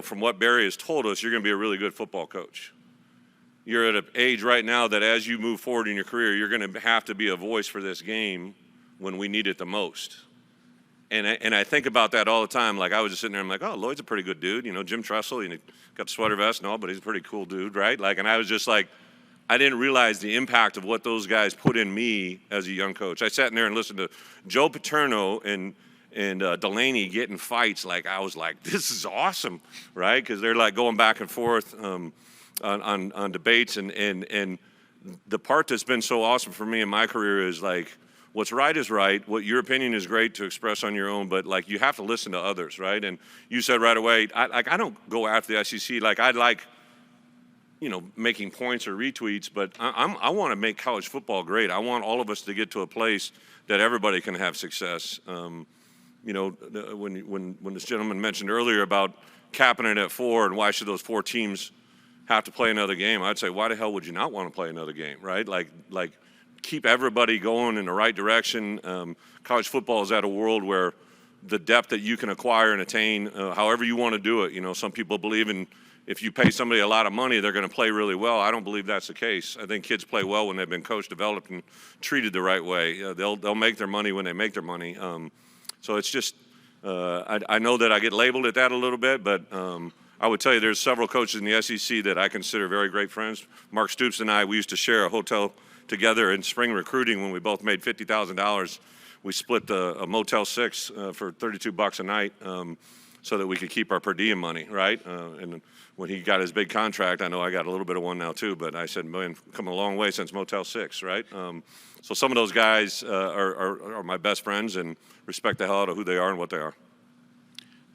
from what Barry has told us, you're going to be a really good football coach. You're at an age right now that as you move forward in your career, you're going to have to be a voice for this game when we need it the most. And I think about that all the time. Like, I was just sitting there, I'm like, oh, Lloyd's a pretty good dude. Jim Tressel, got the sweater vest and all, but he's a pretty cool dude, right? And I was just like, I didn't realize the impact of what those guys put in me as a young coach. I sat in there and listened to Joe Paterno and Delaney getting fights. I was like, this is awesome, right? Because they're going back and forth on debates. And the part that's been so awesome for me in my career is what's right is right. What your opinion is great to express on your own, but you have to listen to others, right? And you said right away, I don't go after the SEC. I like making points or retweets, but I want to make college football great. I want all of us to get to a place that everybody can have success. When this gentleman mentioned earlier about capping it at 4 and why should those 4 teams have to play another game, I'd say, why the hell would you not want to play another game, right? Keep everybody going in the right direction. College football is at a world where the depth that you can acquire and attain, however you want to do it. Some people believe in if you pay somebody a lot of money, they're going to play really well. I don't believe that's the case. I think kids play well when they've been coached, developed, and treated the right way. They'll make their money when they make their money. So it's just, I know that I get labeled at that a little bit, but I would tell you there's several coaches in the SEC that I consider very great friends. Mark Stoops and I, we used to share a hotel together in spring recruiting when we both made $50,000. We split a Motel 6 for $32 a night. so that we could keep our per diem money, right? And when he got his big contract, I know I got a little bit of one now too, but I said, man, come a long way since Motel 6, right? So some of those guys are my best friends and respect the hell out of who they are and what they are.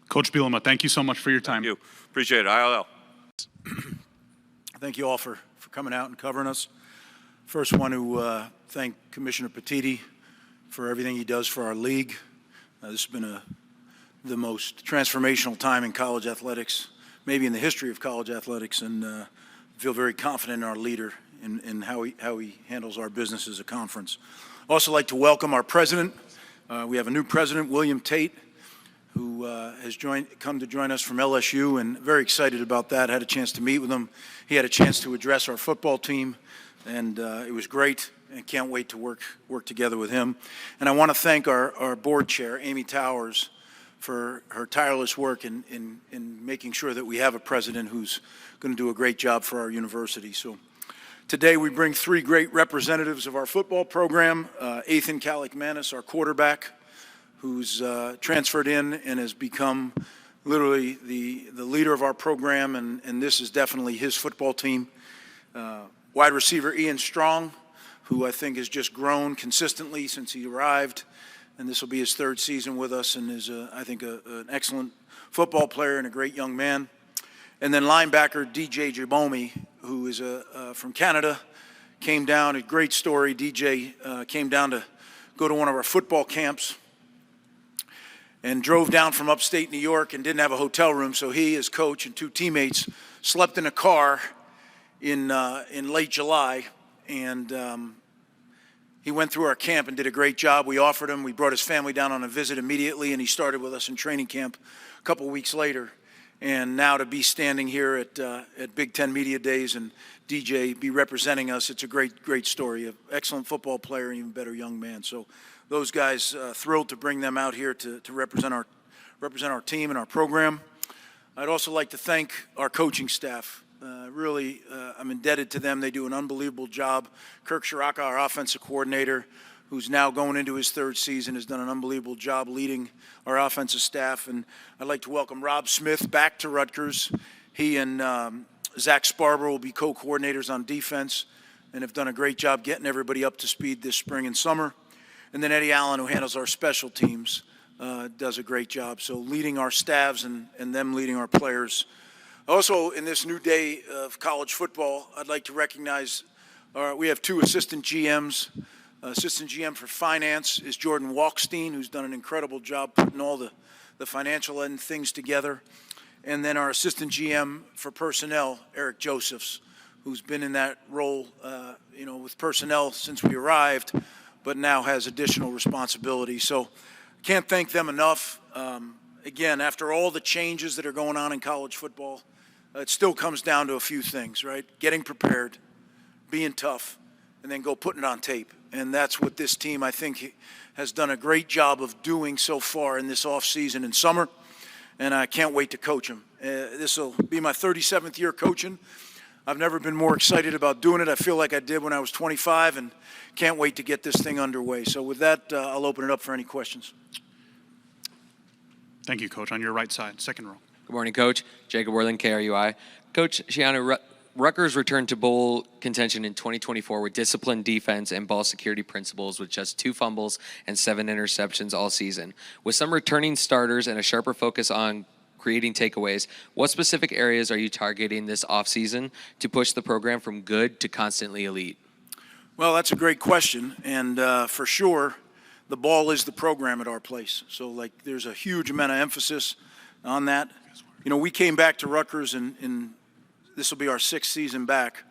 Coach Bielema, thank you so much for your time.
Thank you. Appreciate it. ILL.
Thank you all for coming out and covering us. First, want to thank Commissioner Petitti for everything he does for our league. This has been the most transformational time in college athletics, maybe in the history of college athletics, and I feel very confident in our leader in how he handles our business as a conference. Also like to welcome our president. We have a new president, William Tate, who has come to join us from LSU, and very excited about that. Had a chance to meet with him. He had a chance to address our football team, and it was great. And can't wait to work together with him. And I want to thank our board chair, Amy Towers, for her tireless work in making sure that we have a president who's going to do a great job for our university. So today we bring three great representatives of our football program. Ethan Kalikmanis, our quarterback, who's transferred in and has become literally the leader of our program, and this is definitely his football team. Wide receiver Ian Strong, who I think has just grown consistently since he arrived, and this will be his third season with us, and is, I think, an excellent football player and a great young man. And then linebacker DJ Jabomi, who is from Canada, came down, a great story. DJ came down to go to one of our football camps and drove down from upstate New York and didn't have a hotel room, so he, his coach, and two teammates slept in a car in late July. And he went through our camp and did a great job. We offered him. We brought his family down on a visit immediately, and he started with us in training camp a couple weeks later. And now to be standing here at Big Ten Media Days and DJ be representing us, it's a great story. An excellent football player, and even better young man. So those guys, thrilled to bring them out here to represent our team and our program. I'd also like to thank our coaching staff. Really, I'm indebted to them. They do an unbelievable job. Kirk Shiraka, our offensive coordinator, who's now going into his third season, has done an unbelievable job leading our offensive staff. And I'd like to welcome Rob Smith back to Rutgers. He and Zach Sparber will be co-coordinators on defense and have done a great job getting everybody up to speed this spring and summer. And then Eddie Allen, who handles our special teams, does a great job. So leading our staffs and them leading our players. Also, in this new day of college football, I'd like to recognize we have two assistant GMs. Assistant GM for finance is Jordan Walkstein, who's done an incredible job putting all the financial end things together. And then our assistant GM for personnel, Eric Josephs, who's been in that role with personnel since we arrived, but now has additional responsibility. So can't thank them enough. Again, after all the changes that are going on in college football, it still comes down to a few things, right? Getting prepared, being tough, and then go putting it on tape. And that's what this team, I think, has done a great job of doing so far in this offseason and summer. And I can't wait to coach them. This will be my 37th year coaching. I've never been more excited about doing it. I feel like I did when I was 25, and can't wait to get this thing underway. So with that, I'll open it up for any questions.
Thank you, Coach. On your right side, second row.
Good morning, Coach. Jacob Worthing, KRUI. Coach Schiano, Rutgers returned to bowl contention in 2024 with disciplined defense and ball security principles with just 2 fumbles and 7 interceptions all season. With some returning starters and a sharper focus on creating takeaways, what specific areas are you targeting this offseason to push the program from good to constantly elite?
Well, that's a great question. And for sure, the ball is the program at our place. So, there's a huge amount of emphasis on that. You know, we came back to Rutgers, and this will be our 6th season back.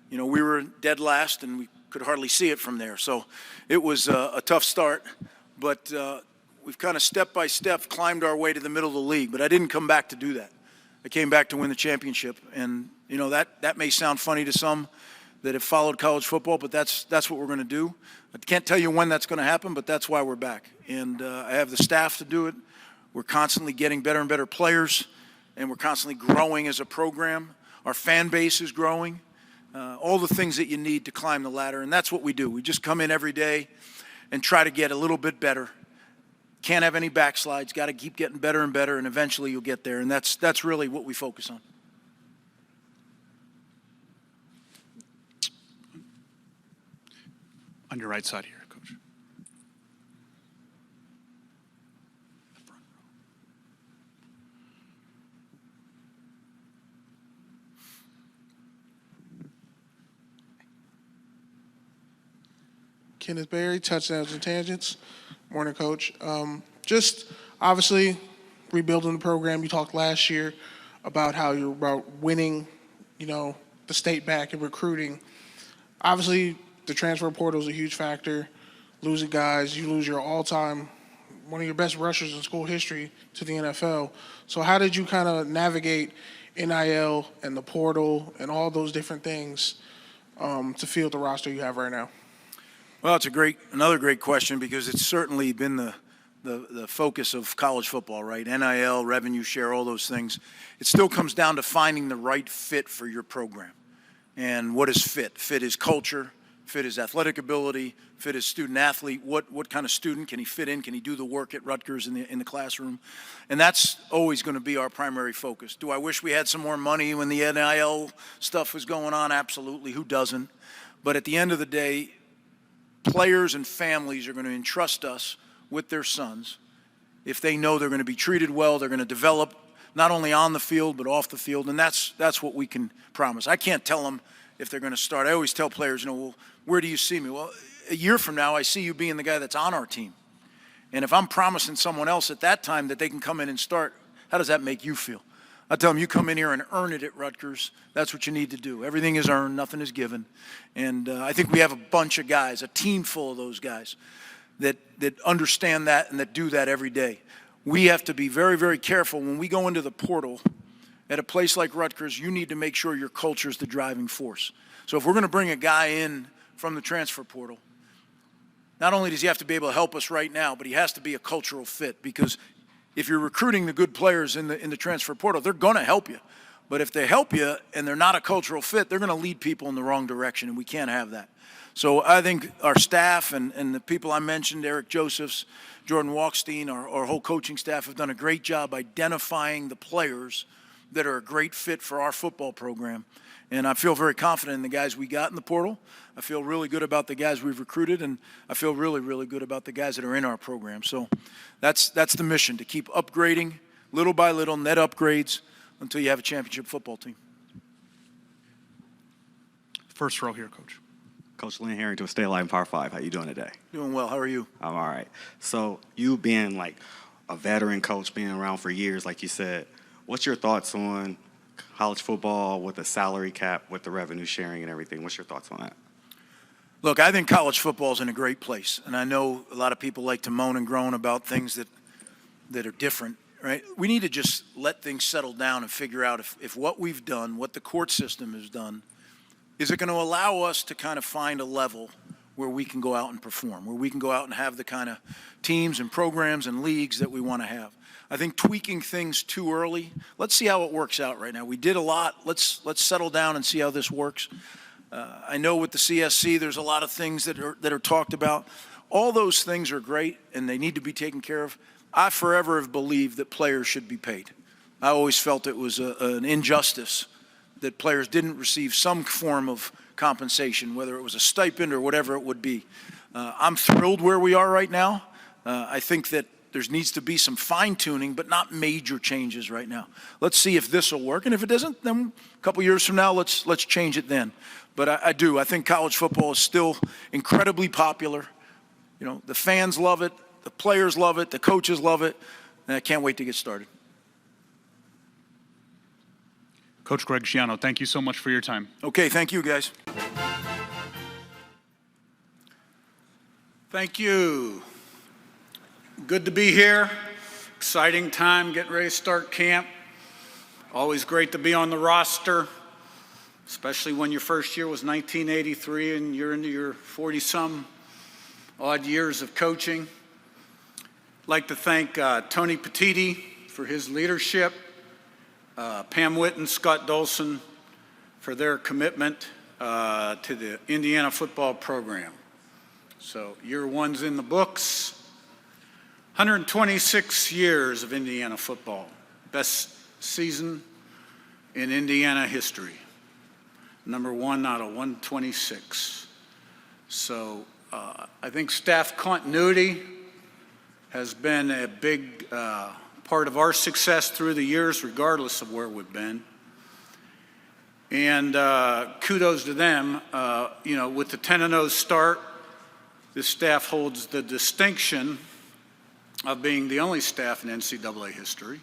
You know, we were dead last, and we could hardly see it from there. So it was a tough start, but we've kind of step by step climbed our way to the middle of the league. But I didn't come back to do that. I came back to win the championship. And, you know, that may sound funny to some that have followed college football, but that's what we're going to do. I can't tell you when that's going to happen, but that's why we're back. And I have the staff to do it. We're constantly getting better and better players, and we're constantly growing as a program. Our fan base is growing. All the things that you need to climb the ladder, and that's what we do. We just come in every day and try to get a little bit better. Can't have any backslides. Got to keep getting better and better, and eventually you'll get there. And that's really what we focus on.
On your right side here, Coach.
Kenneth Berry, Touchdowns and Tangents. Morning, Coach. Just obviously rebuilding the program. You talked last year about how you're about winning, the state back and recruiting. Obviously, the transfer portal is a huge factor. Losing guys, you lose your all-time, one of your best rushers in school history to the NFL. So how did you kind of navigate NIL and the portal and all those different things to field the roster you have right now?
Well, it's another great question, because it's certainly been the focus of college football, right? NIL, revenue share, all those things. It still comes down to finding the right fit for your program. And what is fit? Fit is culture. Fit is athletic ability. Fit is student athlete. What kind of student can he fit in? Can he do the work at Rutgers in the classroom? And that's always going to be our primary focus. Do I wish we had some more money when the NIL stuff was going on? Absolutely. Who doesn't? But at the end of the day, players and families are going to entrust us with their sons if they know they're going to be treated well, they're going to develop not only on the field but off the field, and that's what we can promise. I can't tell them if they're going to start. I always tell players, well, where do you see me? Well, a year from now, I see you being the guy that's on our team. And if I'm promising someone else at that time that they can come in and start, how does that make you feel? I tell them, you come in here and earn it at Rutgers. That's what you need to do. Everything is earned, nothing is given. And I think we have a bunch of guys, a team full of those guys that understand that and that do that every day. We have to be very, very careful when we go into the portal. At a place like Rutgers, you need to make sure your culture is the driving force. So if we're going to bring a guy in from the transfer portal, not only does he have to be able to help us right now, but he has to be a cultural fit, because if you're recruiting the good players in the transfer portal, they're going to help you. But if they help you and they're not a cultural fit, they're going to lead people in the wrong direction, and we can't have that. So I think our staff and the people I mentioned, Eric Josephs, Jordan Walkstein, our whole coaching staff have done a great job identifying the players that are a great fit for our football program. And I feel very confident in the guys we got in the portal. I feel really good about the guys we've recruited, and I feel really, really good about the guys that are in our program. So that's the mission, to keep upgrading little by little, net upgrades, until you have a championship football team.
First row here, Coach.
Coach Lynn Harrington with Stay Alive in Power 5. How you doing today?
Doing well. How are you?
I'm all right. So you being like a veteran coach, being around for years, like you said, what's your thoughts on college football with the salary cap, with the revenue sharing and everything? What's your thoughts on that?
Look, I think college football is in a great place. And I know a lot of people like to moan and groan about things that are different, right? We need to just let things settle down and figure out if what we've done, what the court system has done, is it going to allow us to kind of find a level where we can go out and perform, where we can go out and have the kind of teams and programs and leagues that we want to have. I think tweaking things too early, let's see how it works out right now. We did a lot. Let's settle down and see how this works. I know with the CSC, there's a lot of things that are talked about. All those things are great, and they need to be taken care of. I forever have believed that players should be paid. I always felt it was an injustice that players didn't receive some form of compensation, whether it was a stipend or whatever it would be. I'm thrilled where we are right now. I think that there needs to be some fine-tuning, but not major changes right now. Let's see if this will work, and if it doesn't, then a couple years from now, let's change it then. But I think college football is still incredibly popular. You know, the fans love it, the players love it, the coaches love it, and I can't wait to get started.
Coach Greg Schiano, thank you so much for your time.
Okay, thank you, guys.
Thank you. Good to be here. Exciting time, getting ready to start camp. Always great to be on the roster, especially when your first year was 1983 and you're into your 40-some odd years of coaching. I'd like to thank Tony Petitti for his leadership, Pam Witt and Scott Dolson for their commitment to the Indiana football program. So year one's in the books. 126 years of Indiana football. Best season in Indiana history. Number 1 out of 126. So I think staff continuity has been a big part of our success through the years, regardless of where we've been. And kudos to them. With the 10-0 start, this staff holds the distinction of being the only staff in NCAA history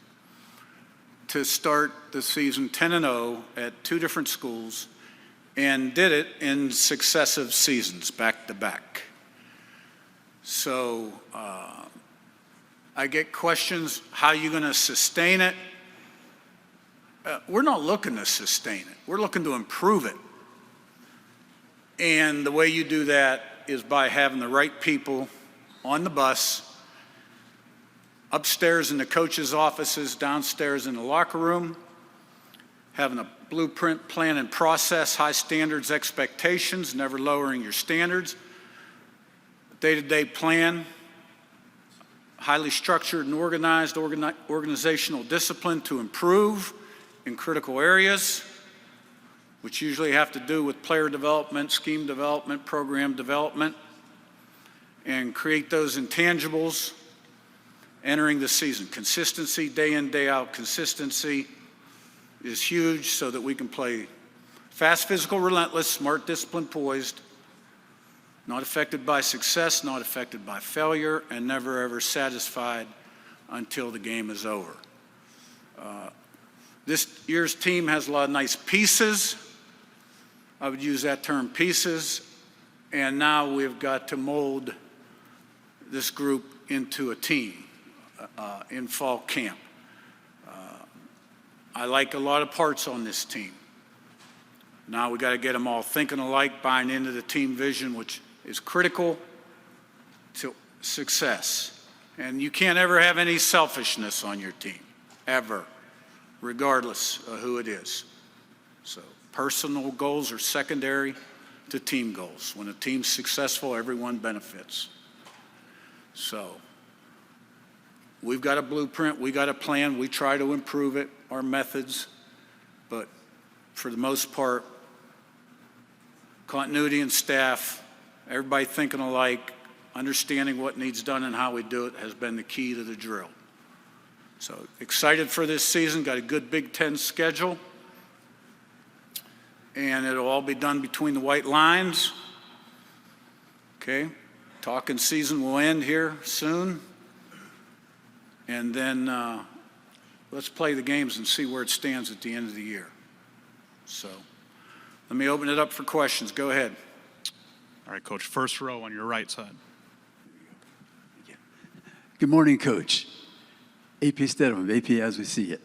to start the season 10-0 at 2 different schools, and did it in successive seasons, back to back. So I get questions, how are you going to sustain it? We're not looking to sustain it. We're looking to improve it. And the way you do that is by having the right people on the bus, upstairs in the coaches' offices, downstairs in the locker room, having a blueprint, plan, and process, high standards, expectations, never lowering your standards, day-to-day plan, highly structured and organized organizational discipline to improve in critical areas, which usually have to do with player development, scheme development, program development, and create those intangibles entering the season. Consistency, day in, day out consistency is huge so that we can play fast, physical, relentless, smart, disciplined, poised, not affected by success, not affected by failure, and never ever satisfied until the game is over. This year's team has a lot of nice pieces. I would use that term, pieces. And now we've got to mold this group into a team in fall camp. I like a lot of parts on this team. Now we got to get them all thinking alike, buying into the team vision, which is critical to success. And you can't ever have any selfishness on your team, ever, regardless of who it is. So personal goals are secondary to team goals. When a team's successful, everyone benefits. So we've got a blueprint, we got a plan, we try to improve it, our methods, but for the most part, continuity and staff, everybody thinking alike, understanding what needs done and how we do it has been the key to the drill. So excited for this season, got a good Big Ten schedule, and it'll all be done between the white lines. Okay, talking season will end here soon, and then let's play the games and see where it stands at the end of the year. So let me open it up for questions. Go ahead.
All right, Coach, first row on your right side.
Good morning, Coach. AP Stedham, AP as we see it.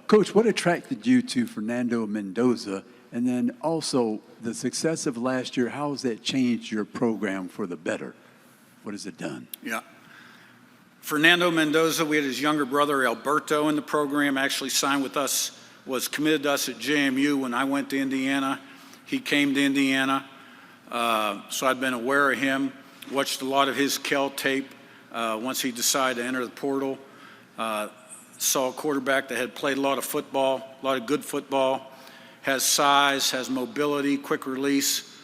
Coach, what attracted you to Fernando Mendoza? And then also the success of last year, how has that changed your program for the better? What has it done?
Yeah. Fernando Mendoza, we had his younger brother Alberto in the program, actually signed with us, was committed to us at JMU when I went to Indiana. He came to Indiana, so I'd been aware of him, watched a lot of his Kel tape once he decided to enter the portal. Saw a quarterback that had played a lot of football, a lot of good football, has size, has mobility, quick release,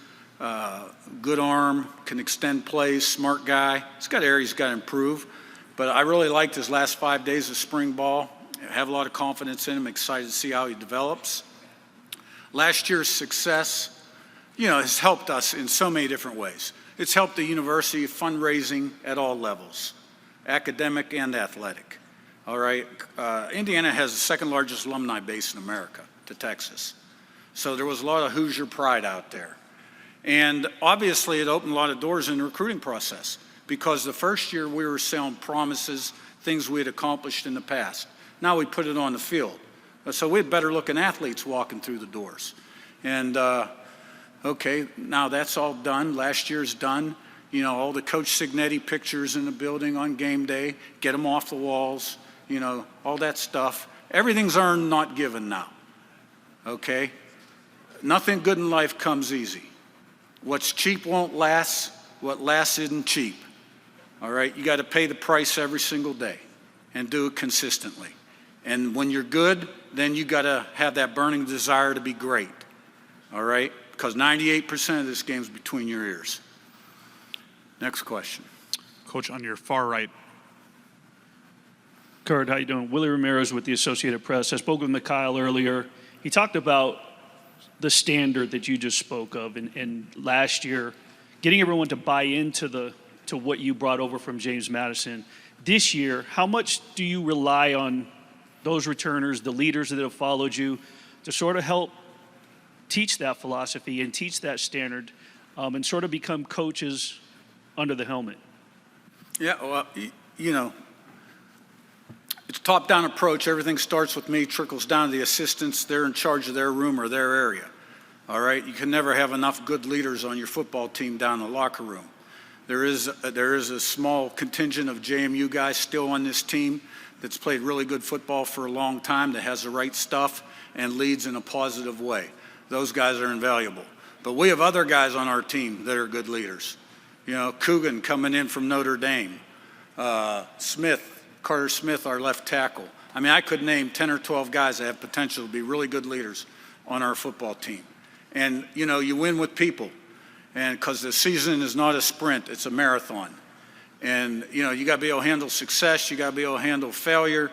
good arm, can extend plays, smart guy. He's got areas he's got to improve. But I really liked his last 5 days of spring ball. I have a lot of confidence in him, excited to see how he develops. Last year's success, has helped us in so many different ways. It's helped the university fundraising at all levels, academic and athletic. All right, Indiana has the second largest alumni base in America to Texas. So there was a lot of Hoosier pride out there. And obviously it opened a lot of doors in the recruiting process, because the first year we were selling promises, things we had accomplished in the past. Now we put it on the field. So we had better looking athletes walking through the doors. And okay, now that's all done. Last year's done. All the Coach Cignetti pictures in the building on game day, get them off the walls, all that stuff. Everything's earned, not given now. Okay? Nothing good in life comes easy. What's cheap won't last. What lasts isn't cheap. all right? You got to pay the price every single day and do it consistently. And when you're good, then you got to have that burning desire to be great, all right? Because 98% of this game is between your ears. Next question.
Coach, on your far right.
Curt, how you doing? Willie Ramirez with the Associated Press. I spoke with Mikhail earlier. He talked about the standard that you just spoke of, and last year, getting everyone to buy into to what you brought over from James Madison. This year, how much do you rely on those returners, the leaders that have followed you, to sort of help teach that philosophy and teach that standard, and sort of become coaches under the helmet?
Yeah, well, you know, it's a top-down approach. Everything starts with me, trickles down to the assistants. They're in charge of their room or their area. All right? You can never have enough good leaders on your football team down in the locker room. There is a small contingent of JMU guys still on this team that's played really good football for a long time, that has the right stuff and leads in a positive way. Those guys are invaluable. But we have other guys on our team that are good leaders. You know, Coogan coming in from Notre Dame. Carter Smith, our left tackle. I mean, I could name 10 or 12 guys that have potential to be really good leaders on our football team. And, you know, you win with people. And because the season is not a sprint, it's a marathon. And, you know, you got to be able to handle success. You got to be able to handle failure.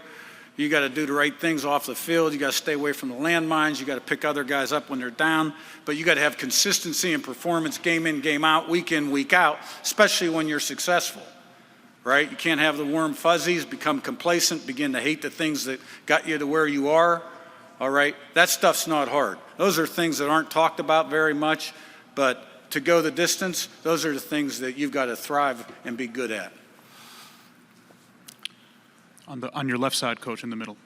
You got to do the right things off the field. You got to stay away from the landmines. You got to pick other guys up when they're down. But you got to have consistency and performance game in, game out, week in, week out, especially when you're successful. Right? You can't have the warm fuzzies, become complacent, begin to hate the things that got you to where you are. All right? That stuff's not hard. Those are things that aren't talked about very much, but to go the distance, those are the things that you've got to thrive and be good at.
On your left side, Coach, in the middle.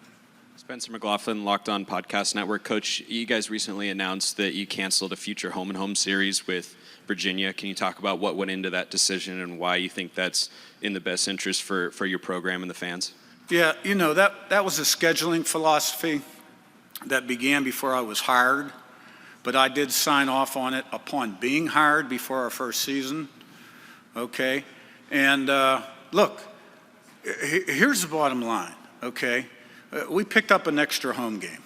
Spencer McLaughlin, Locked On Podcast Network. Coach, you guys recently announced that you canceled a future home and home series with Virginia. Can you talk about what went into that decision and why you think that's in the best interest for your program and the fans?
Yeah, you know, that was a scheduling philosophy that began before I was hired, but I did sign off on it upon being hired before our first season, okay? And look, here's the bottom line, okay? We picked up an extra home game,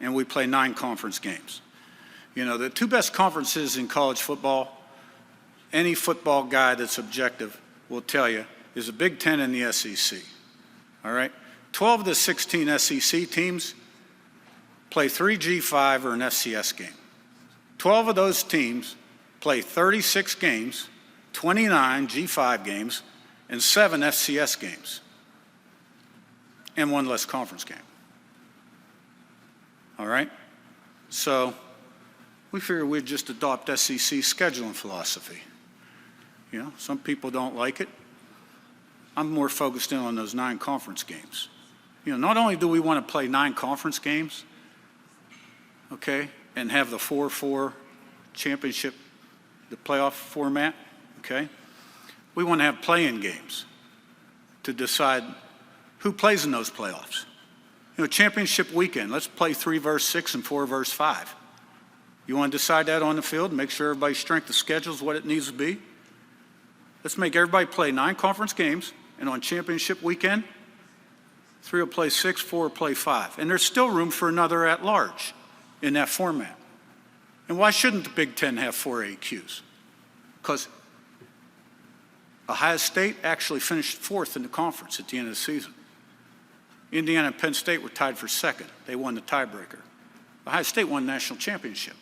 and we play 9 conference games. You know, the 2 best conferences in college football, any football guy that's objective will tell you, is the Big Ten and the SEC, all right? 12 of the 16 SEC teams play 3 G5 or an FCS game. 12 of those teams play 36 games, 29 G5 games, and 7 FCS games, and 1 less conference game. All right? So we figured we'd just adopt SEC scheduling philosophy. You know, some people don't like it. I'm more focused in on those 9 conference games. You know, not only do we want to play 9 conference games, okay, and have the 4-4 championship, the playoff format, okay, we want to have play-in games to decide who plays in those playoffs. You know, championship weekend, let's play 3 versus 6 and 4 versus 5. You want to decide that on the field and make sure everybody's strength of schedule is what it needs to be? Let's make everybody play 9 conference games, and on championship weekend, 3 will play 6, 4 will play 5. And there's still room for another at-large in that format. And why shouldn't the Big Ten have 4 AQs? Because Ohio State actually finished 4th in the conference at the end of the season. Indiana and Penn State were tied for 2nd. They won the tiebreaker. Ohio State won the national championship.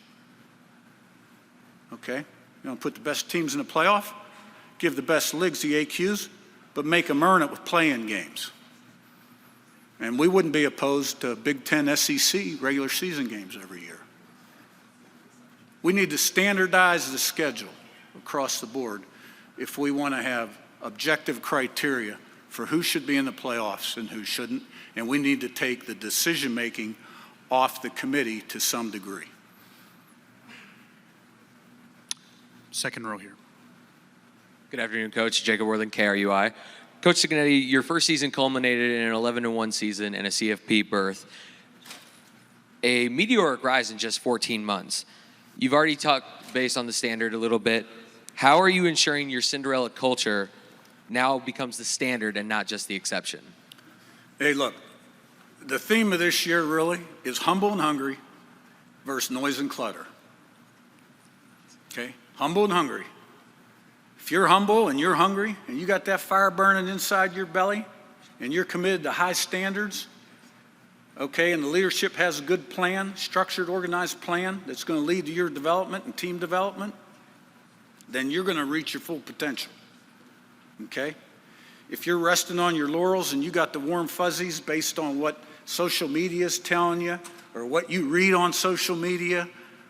Okay? You want to put the best teams in the playoff, give the best leagues the AQs, but make them earn it with play-in games. And we wouldn't be opposed to Big Ten SEC regular season games every year. We need to standardize the schedule across the board if we want to have objective criteria for who should be in the playoffs and who shouldn't, and we need to take the decision-making off the committee to some degree.
Second row here.
Good afternoon, Coach. Jacob Worthing, KRUI. Coach Cignetti, your first season culminated in an 11-1 season and a CFP berth. A meteoric rise in just 14 months. You've already talked based on the standard a little bit. How are you ensuring your Cinderella culture now becomes the standard and not just the exception?
Hey, look, the theme of this year really is humble and hungry versus noise and clutter. Okay? Humble and hungry. If you're humble and you're hungry and you got that fire burning inside your belly and you're committed to high standards, okay, and the leadership has a good plan, structured, organized plan that's going to lead to your development and team development, then you're going to reach your full potential, okay? If you're resting on your laurels and you got the warm fuzzies based on what social media is telling you or what you read on social media,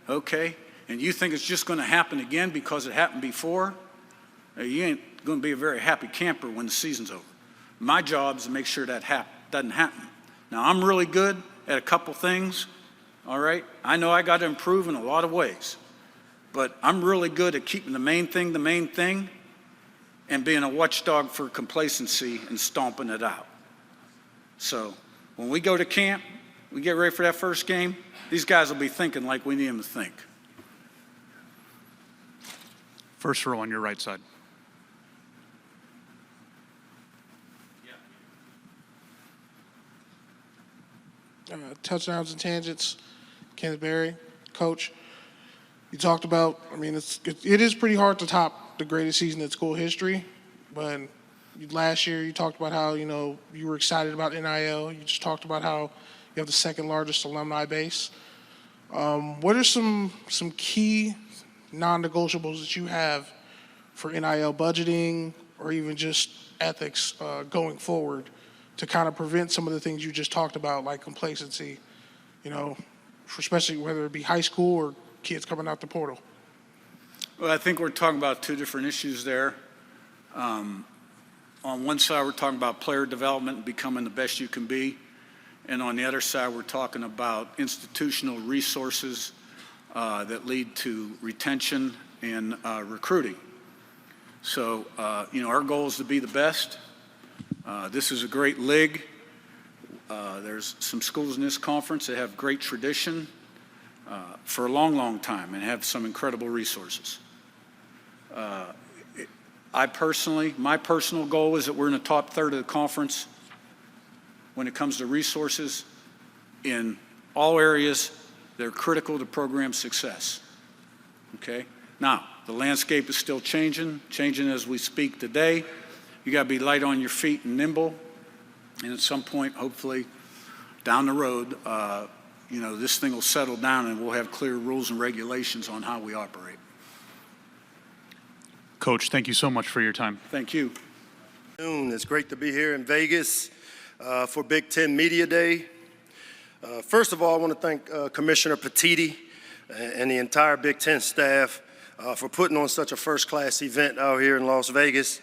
okay, and you think it's just going to happen again because it happened before, you ain't going to be a very happy camper when the season's over. My job is to make sure that doesn't happen. Now, I'm really good at a couple things, all right? I know I got to improve in a lot of ways, but I'm really good at keeping the main thing, and being a watchdog for complacency and stomping it out. So when we go to camp, we get ready for that first game, these guys will be thinking like we need them to think.
First row on your right side.
Touchdowns and tangents, Kenneth Berry, coach. You talked about, I mean, it is pretty hard to top the greatest season in school history, but last year you talked about how, you were excited about NIL. You just talked about how you have the second largest alumni base. What are some key non-negotiables that you have for NIL budgeting or even just ethics going forward to kind of prevent some of the things you just talked about, like complacency, especially whether it be high school or kids coming out the portal?
Well, I think we're talking about two different issues there. On one side, we're talking about player development and becoming the best you can be. And on the other side, we're talking about institutional resources that lead to retention and recruiting. So, our goal is to be the best. This is a great league. There's some schools in this conference that have great tradition for a long, long time and have some incredible resources. My personal goal is that we're in the top third of the conference when it comes to resources in all areas that are critical to program success. Okay? Now, the landscape is still changing as we speak today. You got to be light on your feet and nimble. And at some point, hopefully, down the road, this thing will settle down and we'll have clear rules and regulations on how we operate.
Coach, thank you so much for your time.
Thank you.
It's great to be here in Vegas for Big Ten Media Day. First of all, I want to thank Commissioner Petitti and the entire Big Ten staff for putting on such a first-class event out here in Las Vegas.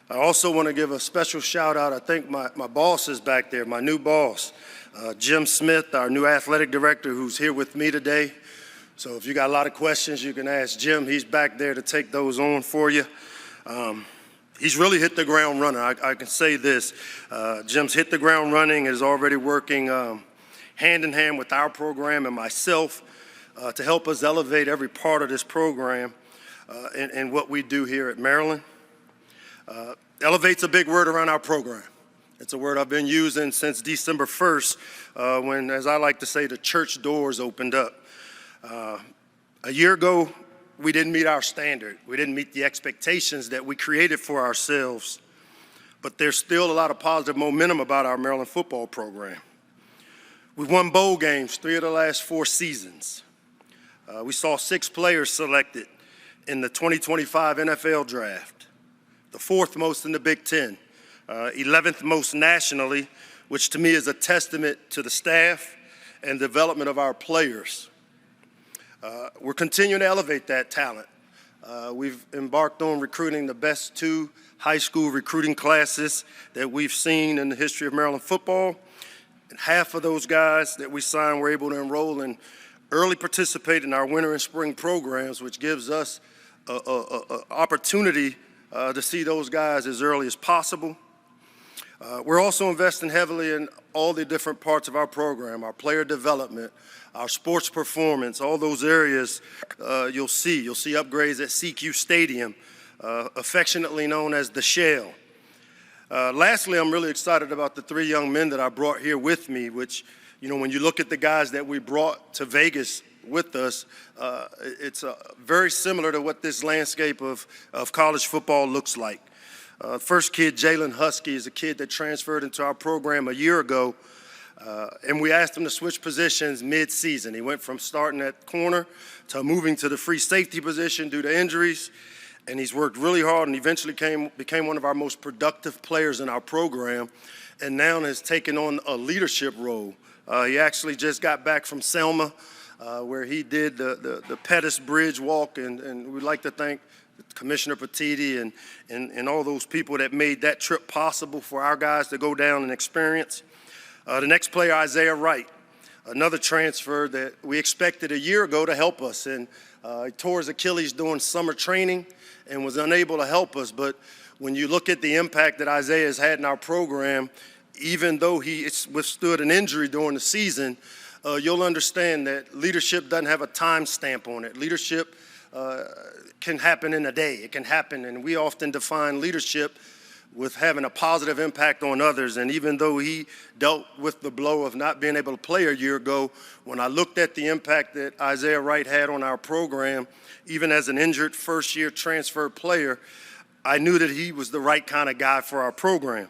I also want to give a special shout out. I think my boss is back there, my new boss, Jim Smith, our new athletic director, who's here with me today. So if you got a lot of questions, you can ask Jim. He's back there to take those on for you. He's really hit the ground running. I can say this. Jim's hit the ground running, is already working hand in hand with our program and myself to help us elevate every part of this program and what we do here at Maryland. Elevate's a big word around our program. It's a word I've been using since December 1st when, as I like to say, the church doors opened up. A year ago, we didn't meet our standard. We didn't meet the expectations that we created for ourselves. But there's still a lot of positive momentum about our Maryland football program. We won bowl games 3 of the last 4 seasons. We saw 6 players selected in the 2025 NFL draft, the 4th most in the Big Ten, 11th most nationally, which to me is a testament to the staff and development of our players. We're continuing to elevate that talent. We've embarked on recruiting the best 2 high school recruiting classes that we've seen in the history of Maryland football. And half of those guys that we signed were able to enroll and early participate in our winter and spring programs, which gives us an opportunity to see those guys as early as possible. We're also investing heavily in all the different parts of our program, our player development, our sports performance, all those areas you'll see. You'll see upgrades at CQ Stadium affectionately known as the Shell. Lastly, I'm really excited about the 3 young men that I brought here with me, which, you know, when you look at the guys that we brought to Vegas with us, it's very similar to what this landscape of college football looks like. First kid, Jalen Husky, is a kid that transferred into our program a year ago, and we asked him to switch positions mid-season. He went from starting at corner to moving to the free safety position due to injuries, and he's worked really hard and eventually became one of our most productive players in our program, and now has taken on a leadership role. He actually just got back from Selma, where he did the Pettis Bridge walk, and we'd like to thank Commissioner Petitti and all those people that made that trip possible for our guys to go down and experience. The next player, Isaiah Wright, another transfer that we expected a year ago to help us, and he tore his Achilles doing summer training and was unable to help us. But when you look at the impact that Isaiah has had in our program, even though he withstood an injury during the season, you'll understand that leadership doesn't have a time stamp on it. Leadership can happen in a day. It can happen, and we often define leadership with having a positive impact on others. And even though he dealt with the blow of not being able to play a year ago, when I looked at the impact that Isaiah Wright had on our program, even as an injured first-year transfer player, I knew that he was the right kind of guy for our program.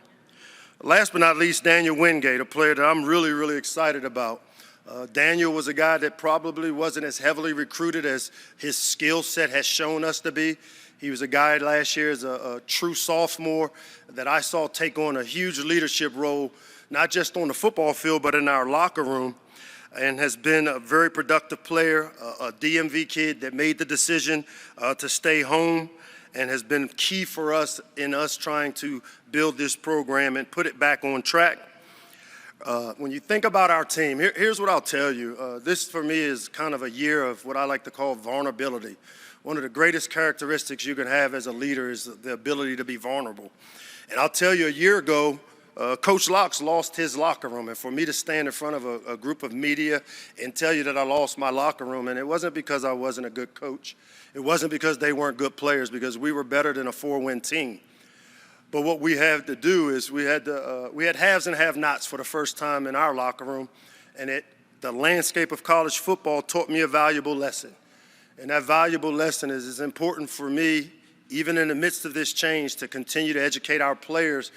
Last but not least, Daniel Wingate, a player that I'm really, really excited about. Daniel was a guy that probably wasn't as heavily recruited as his skill set has shown us to be. He was a guy last year as a true sophomore that I saw take on a huge leadership role, not just on the football field, but in our locker room, and has been a very productive player, a DMV kid that made the decision to stay home, and has been key for us in us trying to build this program and put it back on track. When you think about our team, here's what I'll tell you. This, for me, is kind of a year of what I like to call vulnerability. One of the greatest characteristics you can have as a leader is the ability to be vulnerable. And I'll tell you, a year ago, Coach Locks lost his locker room. And for me to stand in front of a group of media and tell you that I lost my locker room, and it wasn't because I wasn't a good coach. It wasn't because they weren't good players, because we were better than a 4-win team. But what we had to do is we had haves and have-nots for the first time in our locker room, and the landscape of college football taught me a valuable lesson. And that valuable lesson is it's important for me, even in the midst of this change, to continue to educate our players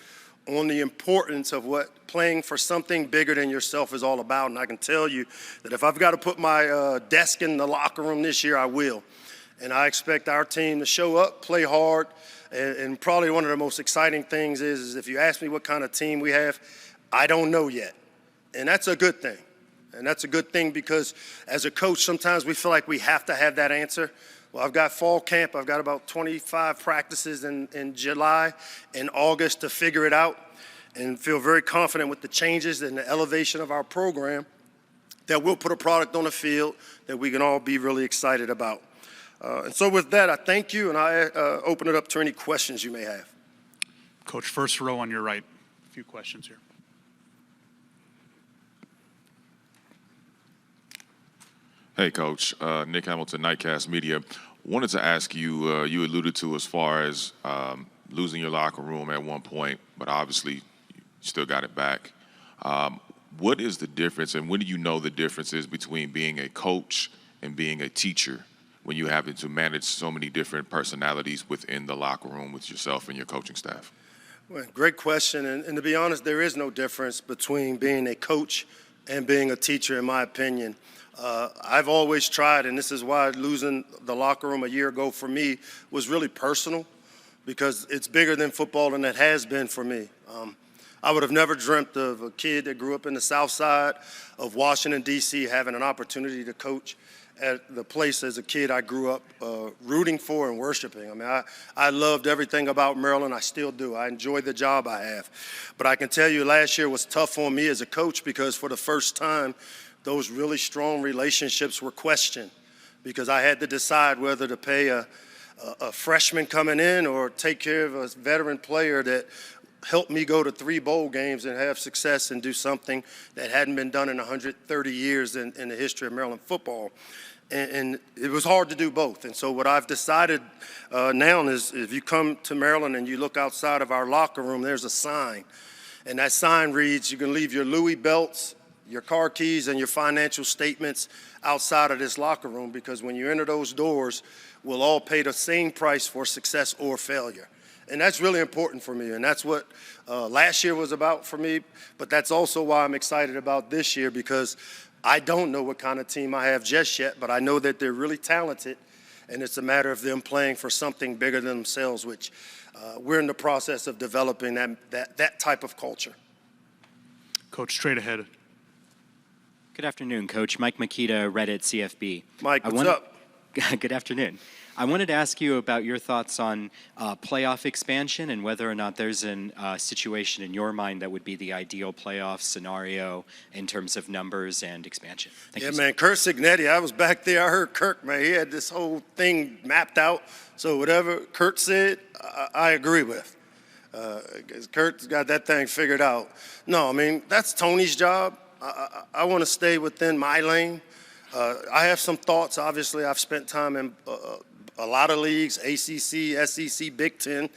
on the importance of what playing for something bigger than yourself is all about. And I can tell you that if I've got to put my desk in the locker room this year, I will. And I expect our team to show up, play hard, and probably one of the most exciting things is if you ask me what kind of team we have, I don't know yet. And that's a good thing. And that's a good thing because as a coach, sometimes we feel like we have to have that answer. Well, I've got fall camp. I've got about 25 practices in July and August to figure it out, and feel very confident with the changes and the elevation of our program that we'll put a product on the field that we can all be really excited about. And so with that, I thank you, and I open it up to any questions you may have.
Coach, first row on your right. A few questions here.
Hey, Coach. Nick Hamilton, Nightcast Media. Wanted to ask you, you alluded to as far as losing your locker room at one point, but obviously you still got it back. What is the difference, and when do you know the difference is between being a coach and being a teacher when you have to manage so many different personalities within the locker room with yourself and your coaching staff?
Well, great question, and to be honest, there is no difference between being a coach and being a teacher, in my opinion. I've always tried, and this is why losing the locker room a year ago for me was really personal, because it's bigger than football, and it has been for me. I would have never dreamt of a kid that grew up in the South Side of Washington, D.C., having an opportunity to coach at the place as a kid I grew up rooting for and worshiping. I mean, I loved everything about Maryland. I still do. I enjoy the job I have. But I can tell you last year was tough on me as a coach because for the first time, those really strong relationships were questioned because I had to decide whether to pay a freshman coming in or take care of a veteran player that helped me go to 3 bowl games and have success and do something that hadn't been done in 130 years in the history of Maryland football. And it was hard to do both. And so what I've decided now is if you come to Maryland and you look outside of our locker room, there's a sign. And that sign reads, you can leave your Louis belts, your car keys, and your financial statements outside of this locker room, because when you enter those doors, we'll all pay the same price for success or failure. And that's really important for me. And that's what last year was about for me. But that's also why I'm excited about this year, because I don't know what kind of team I have just yet, but I know that they're really talented, and it's a matter of them playing for something bigger than themselves, which we're in the process of developing that type of culture.
Coach, straight ahead.
Good afternoon, Coach. Mike Makita, Reddit CFB.
Mike, what's up?
Good afternoon. I wanted to ask you about your thoughts on playoff expansion and whether or not there's a situation in your mind that would be the ideal playoff scenario in terms of numbers and expansion. Thank you,
Man, Curt Cignetti, I was back there. I heard Curt, man, he had this whole thing mapped out. So whatever Curt said, I agree with. Curt's got that thing figured out. No, I mean, that's Tony's job. I want to stay within my lane. I have some thoughts. Obviously, I've spent time in a lot of leagues, ACC, SEC, Big Ten.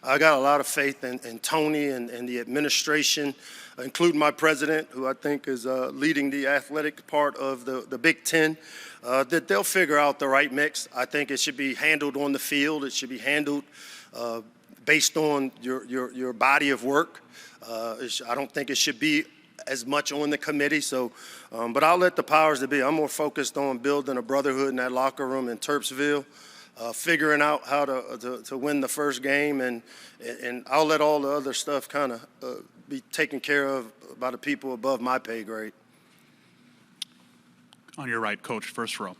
I got a lot of faith in Tony and the administration, including my president, who I think is leading the athletic part of the Big Ten, that they'll figure out the right mix. I think it should be handled on the field. It should be handled based on your body of work. I don't think it should be as much on the committee. So, but I'll let the powers that be. I'm more focused on building a brotherhood in that locker room in Terpsville, figuring out how to win the first game, and I'll let all the other stuff kind of be taken care of by the people above my pay grade.
On your right, Coach, first row.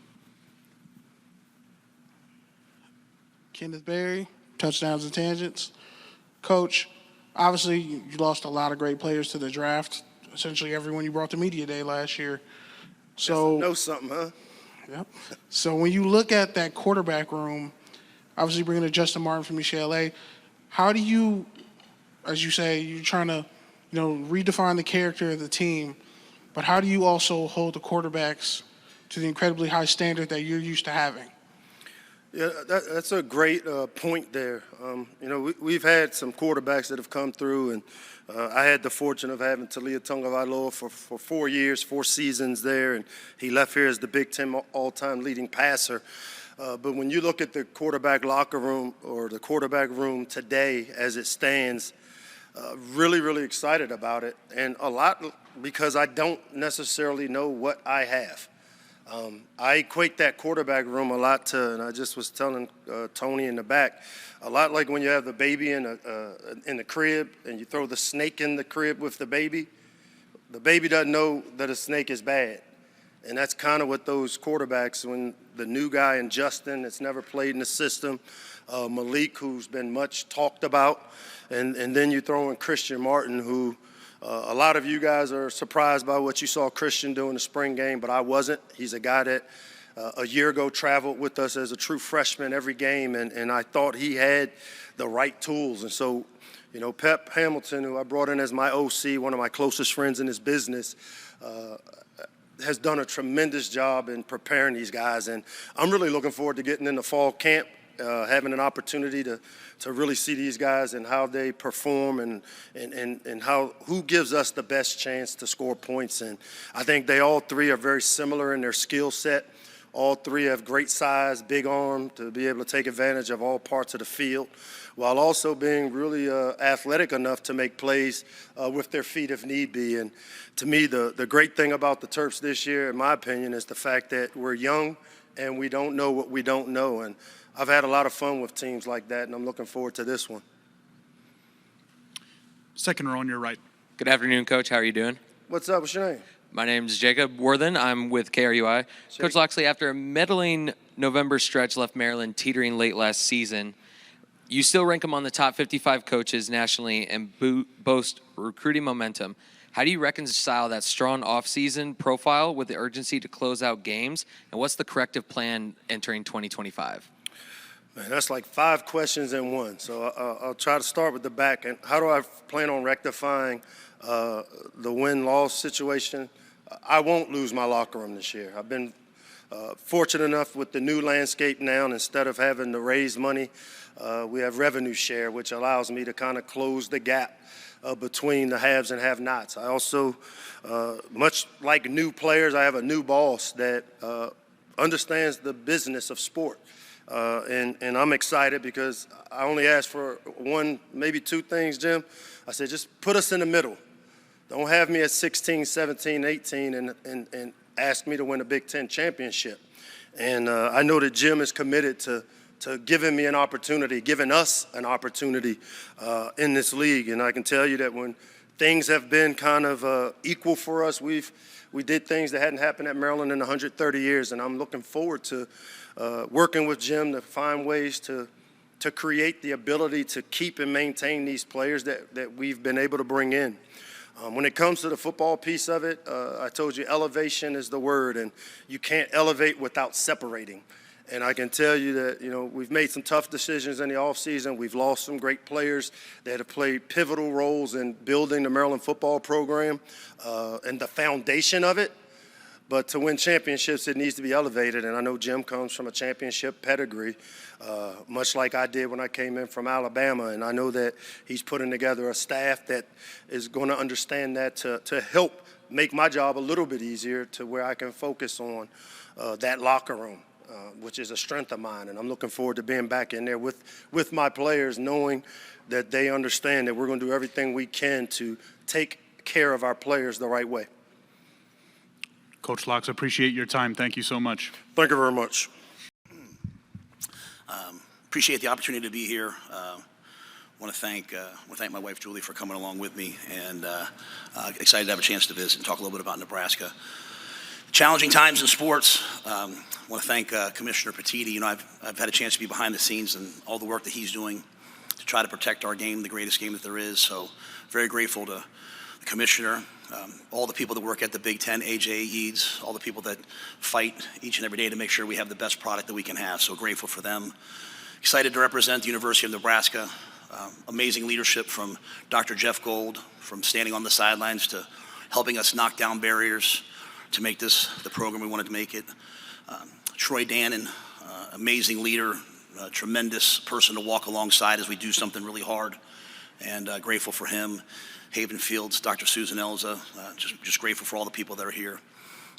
Kenneth Berry, touchdowns and tangents. Coach, obviously you lost a lot of great players to the draft. Essentially everyone you brought to media day last year. So
know something, huh?
Yep. So when you look at that quarterback room, obviously bringing in Justin Martin from UCLA, how do you, as you say, you're trying to, redefine the character of the team, but how do you also hold the quarterbacks to the incredibly high standard that you're used to having?
Yeah, that's a great point there. We've had some quarterbacks that have come through, and I had the fortune of having Talia Tagovailoa for 4 years, 4 seasons there, and he left here as the Big Ten all-time leading passer. But when you look at the quarterback locker room or the quarterback room today as it stands, really, really excited about it, and a lot because I don't necessarily know what I have. I equate that quarterback room a lot to, and I just was telling Tony in the back, a lot like when you have the baby in the crib and you throw the snake in the crib with the baby. The baby doesn't know that a snake is bad. And that's kind of what those quarterbacks, when the new guy in Justin that's never played in the system, Malik, who's been much talked about, and then you throw in Christian Martin, who a lot of you guys are surprised by what you saw Christian do in the spring game, but I wasn't. He's a guy that a year ago traveled with us as a true freshman every game, and I thought he had the right tools. And so, Pep Hamilton, who I brought in as my OC, one of my closest friends in his business, has done a tremendous job in preparing these guys. And I'm really looking forward to getting into fall camp, having an opportunity to really see these guys and how they perform and who gives us the best chance to score points. And I think they all three are very similar in their skill set. All three have great size, big arm to be able to take advantage of all parts of the field, while also being really athletic enough to make plays with their feet if need be. And to me, the great thing about the Terps this year, in my opinion, is the fact that we're young and we don't know what we don't know. And I've had a lot of fun with teams like that, and I'm looking forward to this one.
Second row on your right.
Good afternoon, Coach. How are you doing?
What's up? What's your name?
My name's Jacob Worthen. I'm with KRUI. Coach Locksley, after a meddling November stretch left Maryland teetering late last season, you still rank them on the top 55 coaches nationally and boast recruiting momentum. How do you reconcile that strong off-season profile with the urgency to close out games, and what's the corrective plan entering 2025?
Man, that's like 5 questions in one. So I'll try to start with the back. And how do I plan on rectifying the win-loss situation? I won't lose my locker room this year. I've been fortunate enough with the new landscape now, and instead of having to raise money, we have revenue share, which allows me to kind of close the gap between the haves and have-nots. I also, much like new players, I have a new boss that understands the business of sport. And I'm excited because I only asked for 1, maybe 2 things, Jim. I said, just put us in the middle. Don't have me at 16, 17, 18 and ask me to win a Big Ten championship. And I know that Jim is committed to giving me an opportunity, giving us an opportunity in this league. And I can tell you that when things have been kind of equal for us, we did things that hadn't happened at Maryland in 130 years. And I'm looking forward to working with Jim to find ways to create the ability to keep and maintain these players that we've been able to bring in. When it comes to the football piece of it, I told you elevation is the word, and you can't elevate without separating. And I can tell you that, we've made some tough decisions in the offseason. We've lost some great players that have played pivotal roles in building the Maryland football program and the foundation of it. But to win championships, it needs to be elevated. And I know Jim comes from a championship pedigree, much like I did when I came in from Alabama. And I know that he's putting together a staff that is going to understand that to help make my job a little bit easier to where I can focus on that locker room, which is a strength of mine. And I'm looking forward to being back in there with my players, knowing that they understand that we're going to do everything we can to take care of our players the right way.
Coach Locks, appreciate your time. Thank you so much.
Thank you very much.
Appreciate the opportunity to be here. Want to thank my wife Julie for coming along with me, and excited to have a chance to visit and talk a little bit about Nebraska. Challenging times in sports. Want to thank Commissioner Petitti. I've had a chance to be behind the scenes and all the work that he's doing to try to protect our game, the greatest game that there is. So very grateful to the commissioner. All the people that work at the Big Ten, AJ, Eads, all the people that fight each and every day to make sure we have the best product that we can have. So grateful for them. Excited to represent the University of Nebraska. Amazing leadership from Dr. Jeff Gold, from standing on the sidelines to helping us knock down barriers to make this the program we wanted to make it. Troy Dannon, amazing leader, tremendous person to walk alongside as we do something really hard, and grateful for him. Haven Fields, Dr. Susan Elza, just grateful for all the people that are here.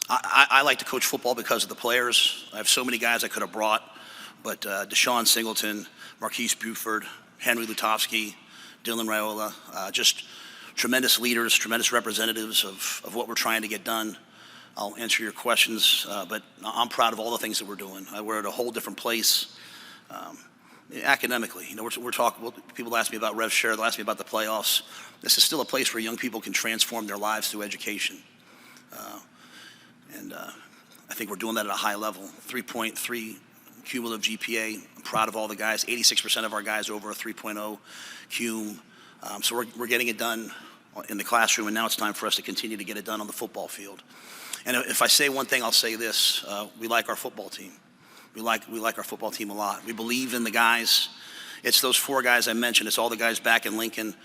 I like to coach football because of the players. I have so many guys I could have brought, but Deshaun Singleton, Marquise Buford, Henry Lutovsky, Dylan Raiola, just tremendous leaders, tremendous representatives of what we're trying to get done. I'll answer your questions, but I'm proud of all the things that we're doing. We're at a whole different place. Academically, we're talking. Well, people ask me about rev share. They'll ask me about the playoffs. This is still a place where young people can transform their lives through education, and I think we're doing that at a high level. 3.3 cumulative GPA. I'm proud of all the guys. 86% of our guys are over a 3.0 cum. So we're getting it done in the classroom, and now it's time for us to continue to get it done on the football field. And if I say one thing, I'll say this: we like our football team. We like our football team a lot. We believe in the guys. It's those 4 guys I mentioned. It's all the guys back in Lincoln.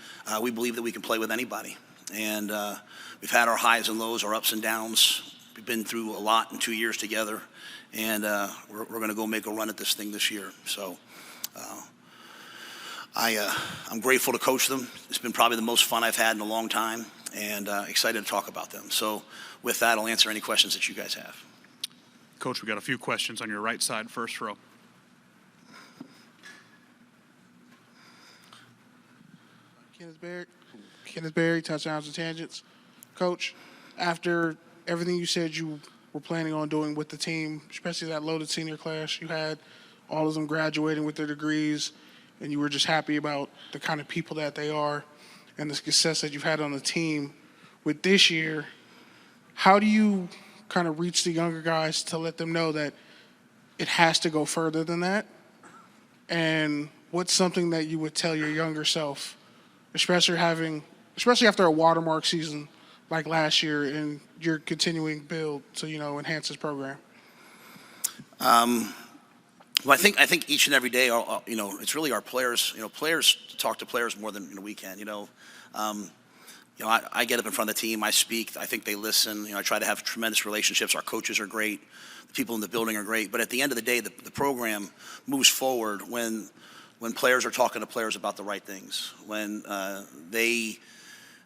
We believe that we can play with anybody. And we've had our highs and lows, our ups and downs. We've been through a lot in 2 years together. And we're going to go make a run at this thing this year. So I'm grateful to coach them. It's been probably the most fun I've had in a long time, and excited to talk about them. So with that, I'll answer any questions that you guys have.
Coach, we got a few questions on your right side, first row.
Kenneth Berry, Touchdowns and Tangents. Coach, after everything you said you were planning on doing with the team, especially that loaded senior class you had, all of them graduating with their degrees, and you were just happy about the kind of people that they are and the success that you've had on the team. With this year, how do you kind of reach the younger guys to let them know that it has to go further than that? And what's something that you would tell your younger self, especially after a watermark season like last year and your continuing build to, enhance this program?
Well, I think each and every day, it's really our players. Players talk to players more than we can. I get up in front of the team, I speak. I think they listen. I try to have tremendous relationships. Our coaches are great. The people in the building are great. But at the end of the day, the program moves forward when players are talking to players about the right things. When they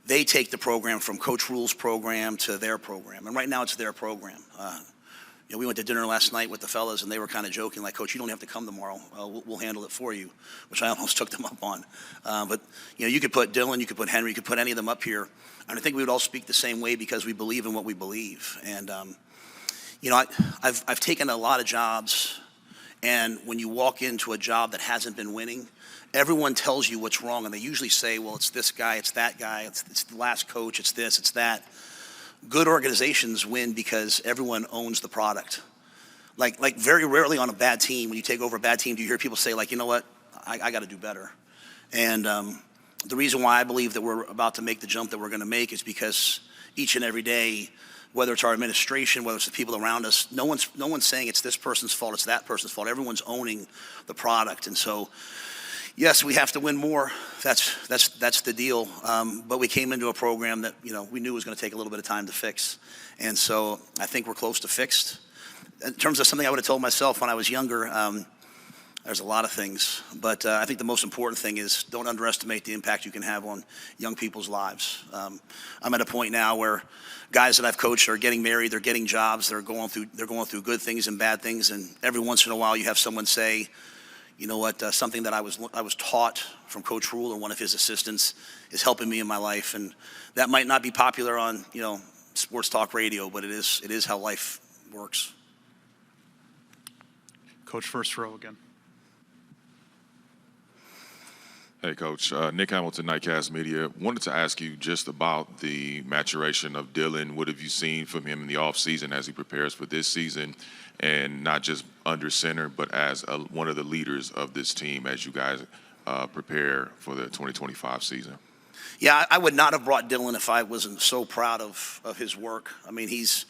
take the program from Coach Rhule's program to their program, and right now it's their program. We went to dinner last night with the fellas, and they were kind of joking, like, Coach, you don't have to come tomorrow. We'll handle it for you, which I almost took them up on. But you could put Dylan, you could put Henry, you could put any of them up here, and I think we would all speak the same way because we believe in what we believe. And, I've taken a lot of jobs, and when you walk into a job that hasn't been winning, everyone tells you what's wrong, and they usually say, well, it's this guy, it's that guy, it's the last coach, it's this, it's that. Good organizations win because everyone owns the product. Like very rarely on a bad team, when you take over a bad team, do you hear people say, like, you know what, I got to do better. And the reason why I believe that we're about to make the jump that we're going to make is because each and every day, whether it's our administration, whether it's the people around us, no one's saying it's this person's fault, it's that person's fault. Everyone's owning the product. And so, yes, we have to win more. That's the deal. But we came into a program that we knew was going to take a little bit of time to fix, and so I think we're close to fixed. In terms of something I would have told myself when I was younger, there's a lot of things, but I think the most important thing is don't underestimate the impact you can have on young people's lives. I'm at a point now where guys that I've coached are getting married, they're getting jobs, they're going through good things and bad things, and every once in a while you have someone say, you know what, something that I was taught from Coach Rhule or one of his assistants is helping me in my life. And that might not be popular on, sports talk radio, but it is how life works.
Coach, first row again.
Hey, Coach. Nick Hamilton, Nightcast Media. Wanted to ask you just about the maturation of Dylan. What have you seen from him in the offseason as he prepares for this season? And not just under center, but as one of the leaders of this team as you guys prepare for the 2025 season.
Yeah, I would not have brought Dylan if I wasn't so proud of his work. I mean, he's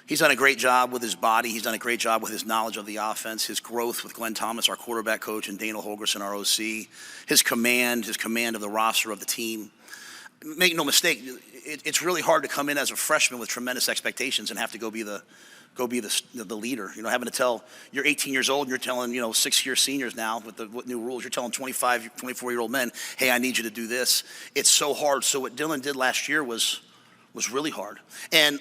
done a great job with his body. He's done a great job with his knowledge of the offense, his growth with Glenn Thomas, our quarterback coach, and Dana Holgerson, our OC, his command of the roster of the team. Make no mistake, it's really hard to come in as a freshman with tremendous expectations and have to go be the leader. Having to tell, you're 18 years old and you're telling, 6-year seniors now with new rules, you're telling 25, 24-year-old men, hey, I need you to do this. It's so hard. So what Dylan did last year was really hard. And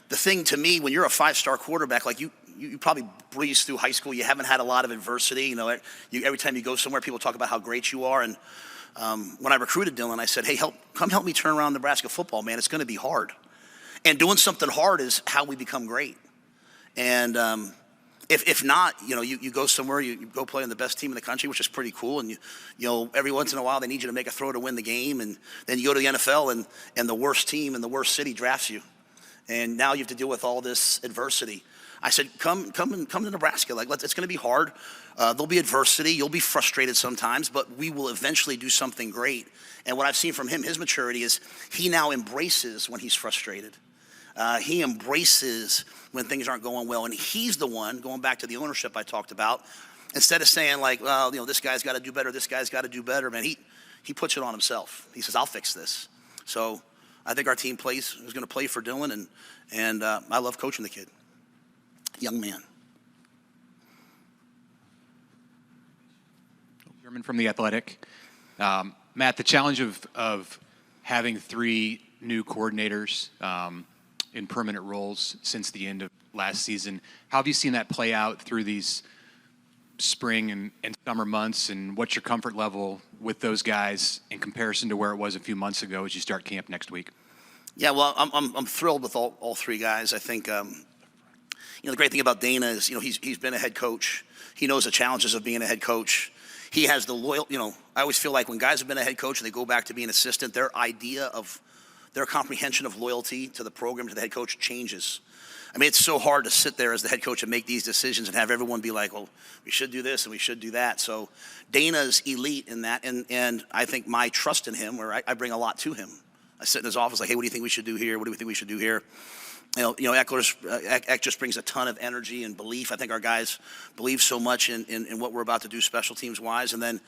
the thing to me, when you're a 5-star quarterback, like you probably breezed through high school, you haven't had a lot of adversity. Every time you go somewhere, people talk about how great you are. And when I recruited Dylan, I said, hey, come help me turn around Nebraska football, man. It's going to be hard. And doing something hard is how we become great. And if not, you go somewhere, you go play on the best team in the country, which is pretty cool. And every once in a while they need you to make a throw to win the game, and then you go to the NFL and the worst team in the worst city drafts you, and now you have to deal with all this adversity. I said, come to Nebraska. It's going to be hard. There'll be adversity. You'll be frustrated sometimes, but we will eventually do something great. And what I've seen from him, his maturity is he now embraces when he's frustrated. He embraces when things aren't going well, and he's the one, going back to the ownership I talked about, instead of saying like, well, this guy's got to do better, this guy's got to do better, man, he puts it on himself. He says, I'll fix this. So I think our team is going to play for Dylan, and I love coaching the kid. Young man.
German from The Athletic. Matt, the challenge of having 3 new coordinators in permanent roles since the end of last season, how have you seen that play out through these spring and summer months, and what's your comfort level with those guys in comparison to where it was a few months ago as you start camp next week?
Yeah, well, I'm thrilled with all 3 guys. I think the great thing about Dana is he's been a head coach. He knows the challenges of being a head coach. He has the loyal. I always feel like when guys have been a head coach and they go back to being an assistant, their comprehension of loyalty to the program, to the head coach, changes. I mean, it's so hard to sit there as the head coach and make these decisions and have everyone be like, well, we should do this and we should do that. So Dana's elite in that, and I think my trust in him, where I bring a lot to him. I sit in his office like, hey, what do you think we should do here? What do we think we should do here? Eck just brings a ton of energy and belief. I think our guys believe so much in what we're about to do special teams wise. And then,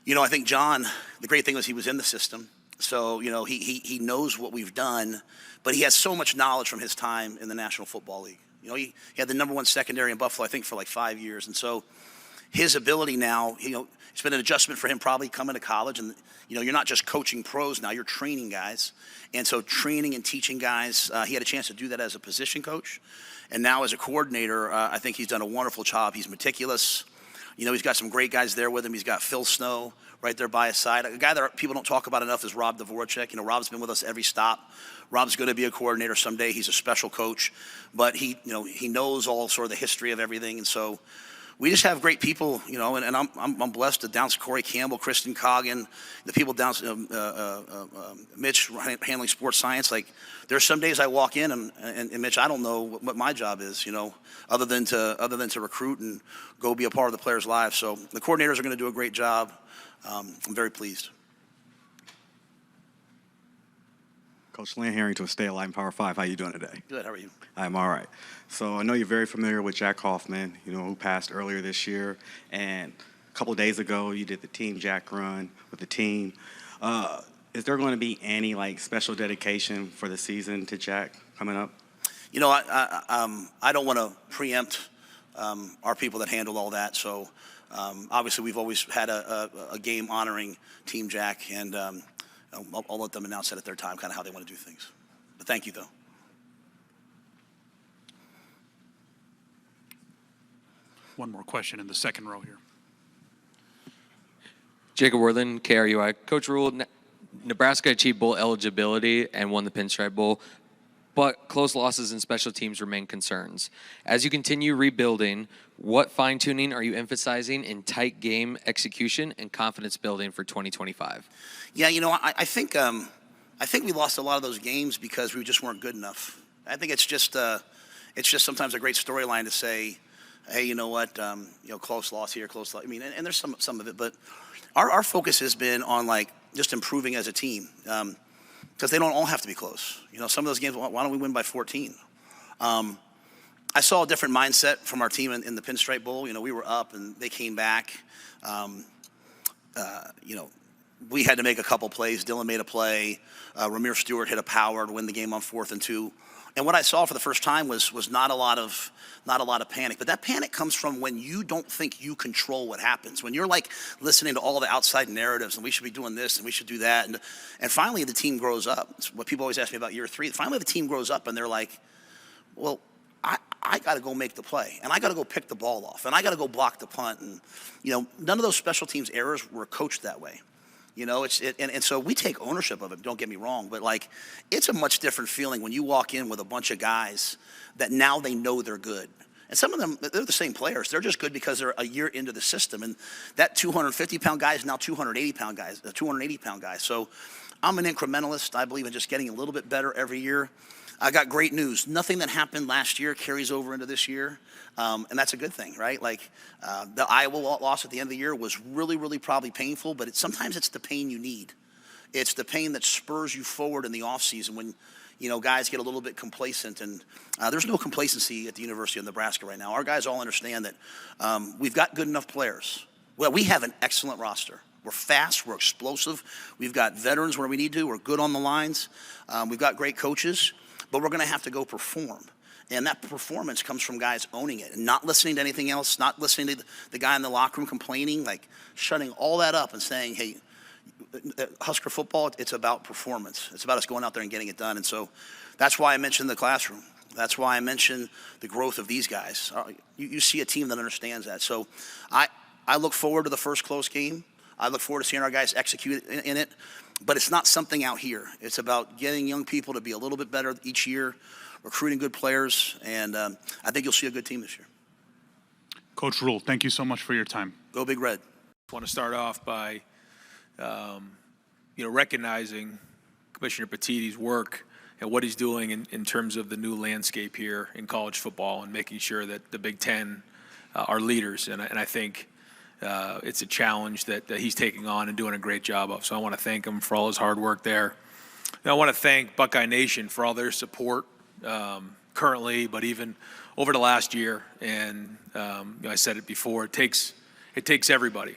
I think John, the great thing was he was in the system. So, he knows what we've done, but he has so much knowledge from his time in the National Football League. He had the #1 secondary in Buffalo, I think, for like 5 years. And so his ability now, it's been an adjustment for him probably coming to college. And, you're not just coaching pros now, you're training guys. And so training and teaching guys, he had a chance to do that as a position coach. And now as a coordinator, I think he's done a wonderful job. He's meticulous. He's got some great guys there with him. He's got Phil Snow right there by his side. A guy that people don't talk about enough is Rob Dvorak. Rob's been with us every stop. Rob's going to be a coordinator someday. He's a special coach. But he knows all sort of the history of everything. And so we just have great people, and I'm blessed to down Corey Campbell, Kristen Coggin, the people down, Mitch handling sports science. Like, there's some days I walk in and Mitch, I don't know what my job is, other than to recruit and go be a part of the players' lives. So the coordinators are going to do a great job. I'm very pleased.
Coach Lynn Harrington, Stay Alive in Power 5. How you doing today?
Good. How are you?
I'm all right. So I know you're very familiar with Jack Hoffman, who passed earlier this year. And a couple of days ago, you did the Team Jack run with the team. Is there going to be any special dedication for the season to Jack coming up?
I don't want to preempt our people that handle all that. So obviously, we've always had a game honoring Team Jack, and I'll let them announce that at their time, kind of how they want to do things. But thank you, though.
One more question in the second row here.
Jacob Worthen, KRUI. Coach Rhule, Nebraska achieved bowl eligibility and won the Pinstripe Bowl, but close losses in special teams remain concerns. As you continue rebuilding, what fine-tuning are you emphasizing in tight game execution and confidence building for 2025?
Yeah, I think we lost a lot of those games because we just weren't good enough. I think it's just sometimes a great storyline to say, hey, you know what, close loss here, close loss. I mean, and there's some of it, but our focus has been on just improving as a team, because they don't all have to be close. Some of those games, why don't we win by 14? I saw a different mindset from our team in the Pinstripe Bowl. We were up and they came back. We had to make a couple plays. Dylan made a play. Ramir Stewart hit a power to win the game on 4th and 2. And what I saw for the first time was not a lot of panic. But that panic comes from when you don't think you control what happens. When you're listening to all the outside narratives and we should be doing this and we should do that. And finally the team grows up. It's what people always ask me about year 3. Finally the team grows up and they're like, well, I got to go make the play, and I got to go pick the ball off, and I got to go block the punt. And none of those special teams errors were coached that way. And so we take ownership of it, don't get me wrong, but it's a much different feeling when you walk in with a bunch of guys that now they know they're good. And some of them, they're the same players. They're just good because they're a year into the system. And that 250-pound guy is now 280-pound guy. So I'm an incrementalist. I believe in just getting a little bit better every year. I got great news. Nothing that happened last year carries over into this year, and that's a good thing, right? The Iowa loss at the end of the year was really, really probably painful, but sometimes it's the pain you need. It's the pain that spurs you forward in the offseason when, guys get a little bit complacent, and there's no complacency at the University of Nebraska right now. Our guys all understand that we've got good enough players. Well, we have an excellent roster. We're fast, we're explosive. We've got veterans where we need to. We're good on the lines. We've got great coaches. But we're going to have to go perform. And that performance comes from guys owning it and not listening to anything else, not listening to the guy in the locker room complaining, shutting all that up and saying, hey, Husker football, it's about performance. It's about us going out there and getting it done. And so that's why I mentioned the classroom. That's why I mentioned the growth of these guys. You see a team that understands that. So I look forward to the first close game. I look forward to seeing our guys execute in it. But it's not something out here. It's about getting young people to be a little bit better each year, recruiting good players, and I think you'll see a good team this year.
Coach Rhule, thank you so much for your time.
Go Big Red.
I want to start off by, recognizing Commissioner Petitti's work and what he's doing in terms of the new landscape here in college football and making sure that the Big Ten are leaders. And I think it's a challenge that he's taking on and doing a great job of. So I want to thank him for all his hard work there. And I want to thank Buckeye Nation for all their support currently, but even over the last year. And I said it before, it takes everybody.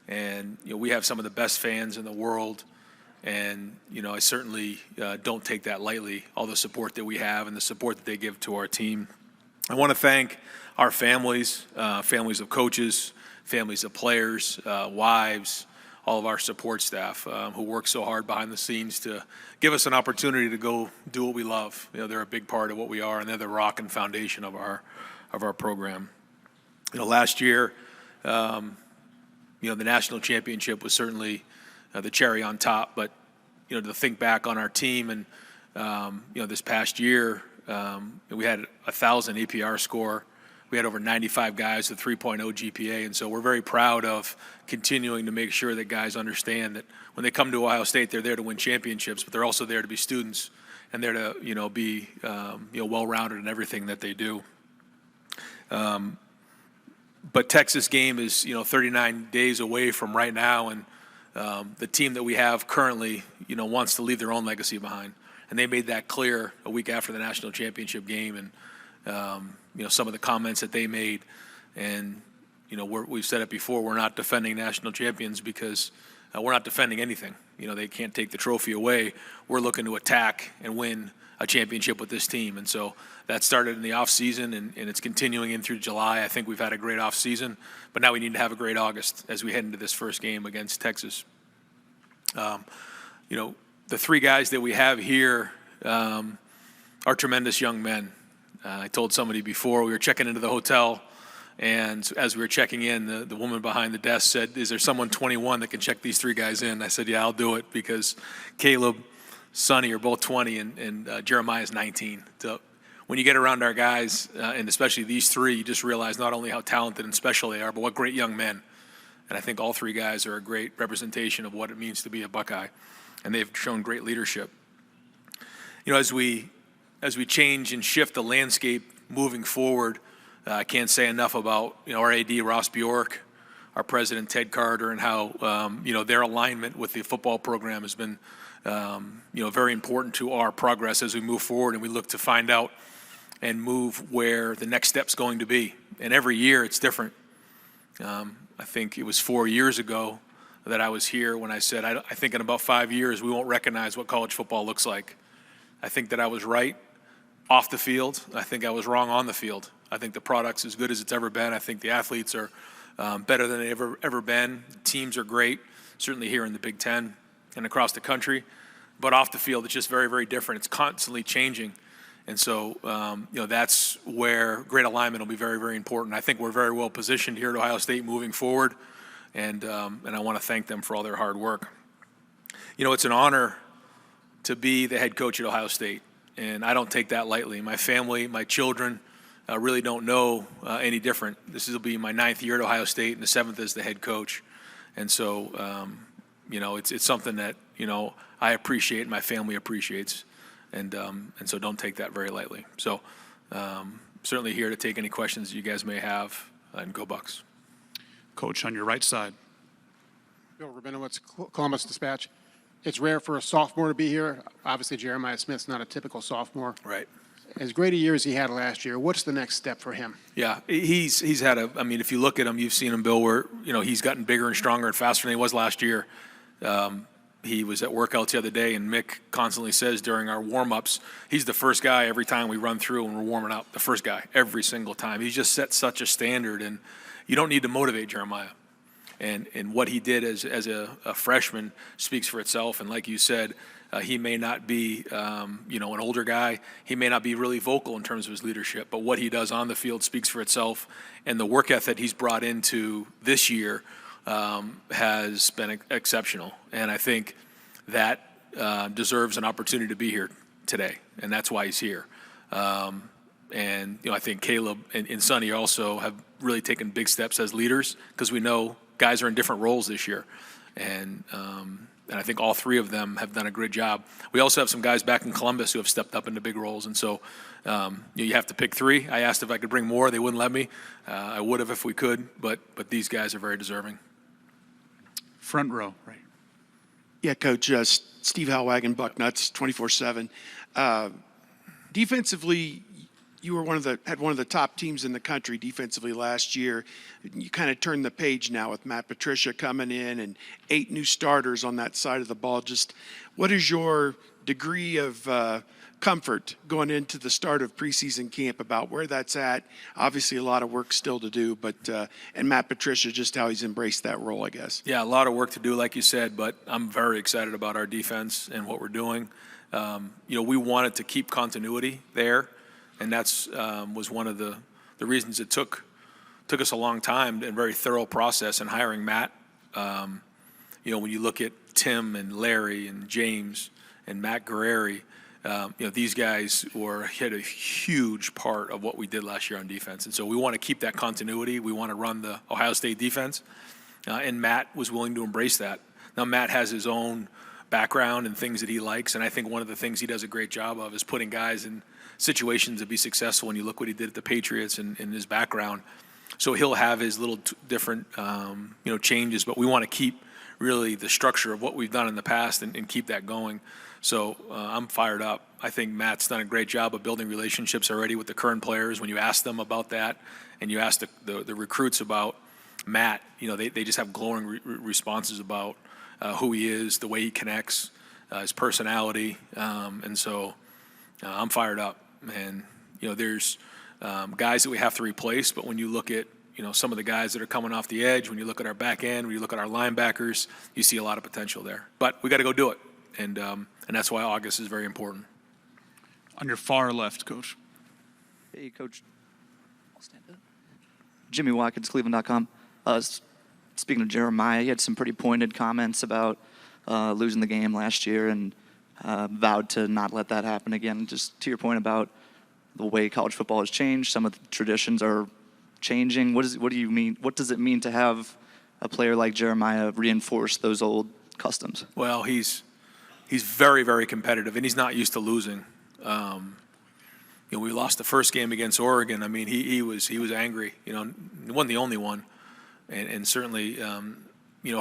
And we have some of the best fans in the world. And I certainly don't take that lightly, all the support that we have and the support that they give to our team. I want to thank our families, families of coaches, families of players, wives, all of our support staff who work so hard behind the scenes to give us an opportunity to go do what we love. They're a big part of what we are, and they're the rock and foundation of our program. Last year, the national championship was certainly the cherry on top, but to think back on our team and this past year, we had 1,000 APR score. We had over 95 guys with 3.0 GPA, and so we're very proud of continuing to make sure that guys understand that when they come to Ohio State, they're there to win championships, but they're also there to be students and there to be well-rounded in everything that they do. But Texas game is 39 days away from right now, and the team that we have currently wants to leave their own legacy behind, and they made that clear a week after the national championship game. And some of the comments that they made, and we've said it before, we're not defending national champions because we're not defending anything. They can't take the trophy away. We're looking to attack and win a championship with this team, and so that started in the off season, and it's continuing in through July. I think we've had a great off season, but now we need to have a great August as we head into this first game against Texas. The three guys that we have here are tremendous young men. I told somebody before, we were checking into the hotel, and as we were checking in, the woman behind the desk said, "Is there someone 21 that can check these three guys in?" I said, "Yeah, I'll do it," because Caleb, Sonny are both 20, and Jeremiah's 19. So when you get around our guys, and especially these three, you just realize not only how talented and special they are, but what great young men. And I think all three guys are a great representation of what it means to be a Buckeye, and they've shown great leadership. As we change and shift the landscape moving forward, I can't say enough about our AD Ross Bjork, our president Ted Carter, and how their alignment with the football program has been very important to our progress as we move forward, and we look to find out and move where the next step's going to be. And every year it's different. I think it was 4 years ago that I was here when I said, I think in about 5 years we won't recognize what college football looks like. I think that I was right off the field. I think I was wrong on the field. I think the product's as good as it's ever been. I think the athletes are better than they've ever been. Teams are great, certainly here in the Big Ten and across the country. But off the field, it's just very, very different. It's constantly changing. And so, that's where great alignment will be very, very important. I think we're very well positioned here at Ohio State moving forward, and I want to thank them for all their hard work. It's an honor to be the head coach at Ohio State, and I don't take that lightly. My family, my children really don't know any different. This will be my 9th year at Ohio State and the 7th as the head coach. And so, it's something that, I appreciate and my family appreciates. And so don't take that very lightly. So certainly here to take any questions you guys may have, and go Bucks.
Coach, on your right side.
Bill Rabinowitz, Columbus Dispatch. It's rare for a sophomore to be here. Obviously, Jeremiah Smith's not a typical sophomore.
Right.
As great a year as he had last year, what's the next step for him?
Yeah, he's had if you look at him, you've seen him, Bill, where, he's gotten bigger and stronger and faster than he was last year. He was at workouts the other day, and Mick constantly says during our warm-ups, he's the first guy every time we run through and we're warming up, the first guy every single time. He's just set such a standard, and you don't need to motivate Jeremiah. And what he did as a freshman speaks for itself. And like you said, he may not be, an older guy. He may not be really vocal in terms of his leadership, but what he does on the field speaks for itself. And the work ethic he's brought into this year has been exceptional. And I think that deserves an opportunity to be here today, and that's why he's here. And I think Caleb and Sonny also have really taken big steps as leaders, because we know guys are in different roles this year. And I think all three of them have done a great job. We also have some guys back in Columbus who have stepped up into big roles. And so you have to pick three. I asked if I could bring more. They wouldn't let me. I would have if we could, but these guys are very deserving.
Front row, right.
Yeah, Coach, Steve Halwagon, Bucknuts, 24/7.
Defensively, you were had one of the top teams in the country defensively last year. You kind of turned the page now with Matt Patricia coming in and 8 new starters on that side of the ball. Just what is your degree of comfort going into the start of preseason camp about where that's at? Obviously, a lot of work still to do, but and Matt Patricia, just how he's embraced that role, I guess.
Yeah, a lot of work to do, like you said, but I'm very excited about our defense and what we're doing. We wanted to keep continuity there, and that's was one of the reasons it took us a long time and very thorough process in hiring Matt. When you look at Tim and Larry and James and Matt Guerrieri, these guys had a huge part of what we did last year on defense. And so we want to keep that continuity. We want to run the Ohio State defense. And Matt was willing to embrace that. Now, Matt has his own background and things that he likes. And I think one of the things he does a great job of is putting guys in situations to be successful. When you look what he did at the Patriots and in his background. So he'll have his little different, changes. But we want to keep really the structure of what we've done in the past and keep that going. So I'm fired up. I think Matt's done a great job of building relationships already with the current players. When you ask them about that and you ask the recruits about Matt, they just have glowing responses about who he is, the way he connects, his personality. And so I'm fired up. And, there's guys that we have to replace. But when you look at, some of the guys that are coming off the edge, when you look at our back end, when you look at our linebackers, you see a lot of potential there. But we got to go do it. And that's why August is very important.
On your far left, Coach.
Hey, Coach. I'll stand up. Jimmy Watkins, Cleveland.com. Speaking of Jeremiah, he had some pretty pointed comments about losing the game last year and vowed to not let that happen again. Just to your point about the way college football has changed, some of the traditions are changing. What do you mean? What does it mean to have a player like Jeremiah reinforce those old customs?
Well, he's very, very competitive, and he's not used to losing. We lost the first game against Oregon. I mean, he was angry. He wasn't the only one, and certainly,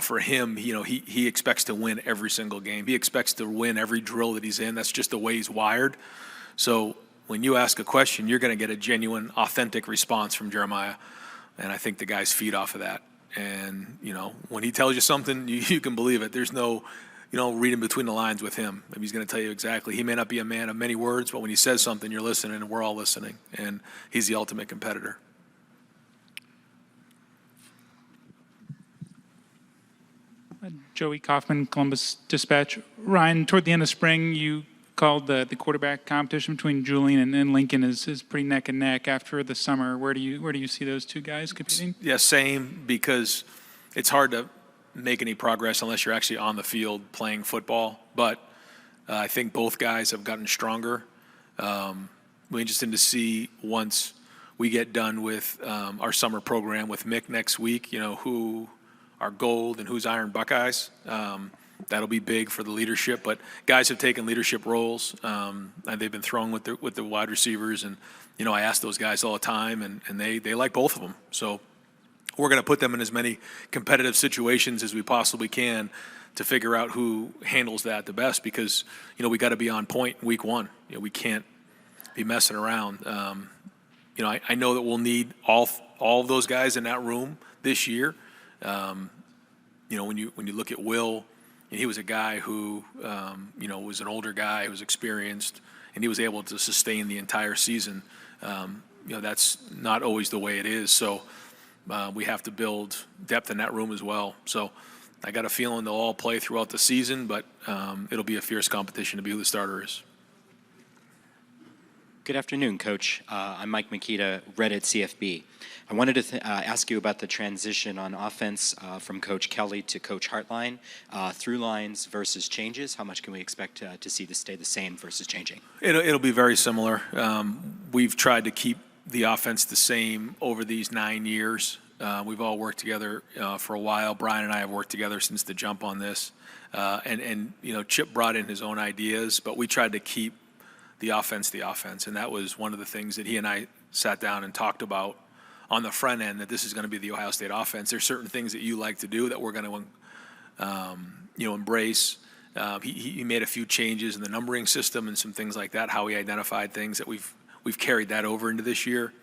for him, he expects to win every single game. He expects to win every drill that he's in. That's just the way he's wired. So when you ask a question, you're going to get a genuine, authentic response from Jeremiah, and I think the guys feed off of that. And when he tells you something, you can believe it. There's no reading between the lines with him. Maybe he's going to tell you exactly. He may not be a man of many words, but when he says something, you're listening, and we're all listening. And he's the ultimate competitor.
Joey Kaufman, Columbus Dispatch. Ryan, toward the end of spring, you called the quarterback competition between Julian and Lincoln is pretty neck and neck. After the summer, where do you see those two guys competing?
Yeah, same, because it's hard to make any progress unless you're actually on the field playing football. But I think both guys have gotten stronger. We're interested to see once we get done with our summer program with Mick next week, who are gold and who's iron Buckeyes. That'll be big for the leadership. But guys have taken leadership roles. And they've been thrown with the wide receivers. And, I ask those guys all the time, and they like both of them. So we're going to put them in as many competitive situations as we possibly can to figure out who handles that the best, because, we got to be on point in week one. We can't be messing around. I know that we'll need all of those guys in that room this year. When you look at Will, he was a guy who, was an older guy who was experienced, and he was able to sustain the entire season. That's not always the way it is. So we have to build depth in that room as well. So I got a feeling they'll all play throughout the season, but it'll be a fierce competition to be who the starter is.
Good afternoon, Coach. I'm Mike Makita, Reddit CFB. I wanted to ask you about the transition on offense from Coach Kelly to Coach Hartline, through lines versus changes. How much can we expect to see this stay the same versus changing?
It'll be very similar. We've tried to keep the offense the same over these 9 years. We've all worked together for a while. Brian and I have worked together since the jump on this. And Chip brought in his own ideas, but we tried to keep the offense, and that was one of the things that he and I sat down and talked about on the front end, that this is going to be the Ohio State offense. There's certain things that you like to do that we're going to, embrace, He made a few changes in the numbering system and some things like that, how he identified things that we've carried that over into this year.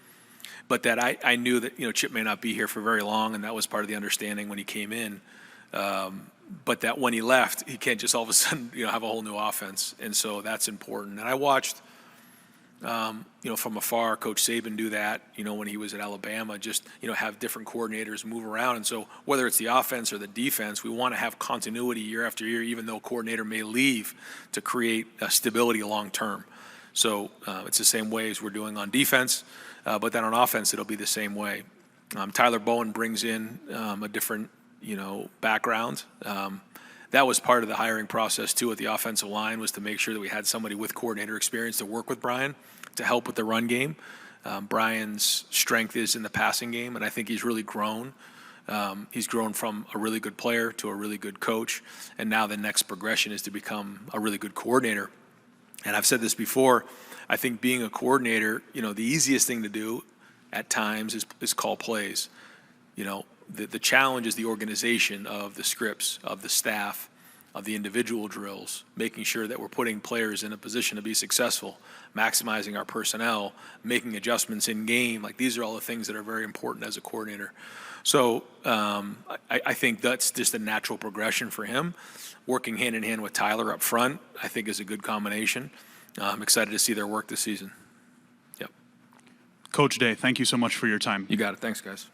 But that I knew that, Chip may not be here for very long, and that was part of the understanding when he came in. But that when he left, he can't just all of a sudden, have a whole new offense. And so that's important. And I watched, from afar, Coach Saban do that, when he was at Alabama, just, have different coordinators move around. And so whether it's the offense or the defense, we want to have continuity year after year, even though a coordinator may leave, to create stability long term. So it's the same way as we're doing on defense, but then on offense, it'll be the same way. Tyler Bowen brings in a different, background. That was part of the hiring process too at the offensive line, was to make sure that we had somebody with coordinator experience to work with Brian to help with the run game. Brian's strength is in the passing game, and I think he's really grown. He's grown from a really good player to a really good coach, and now the next progression is to become a really good coordinator. And I've said this before, I think being a coordinator, the easiest thing to do at times is call plays. The challenge is the organization of the scripts, of the staff, of the individual drills, making sure that we're putting players in a position to be successful, maximizing our personnel, making adjustments in game. Like, these are all the things that are very important as a coordinator. So I think that's just a natural progression for him. Working hand in hand with Tyler up front, I think, is a good combination. I'm excited to see their work this season. Yep.
Coach Day, thank you so much for your time.
You got it. Thanks, guys.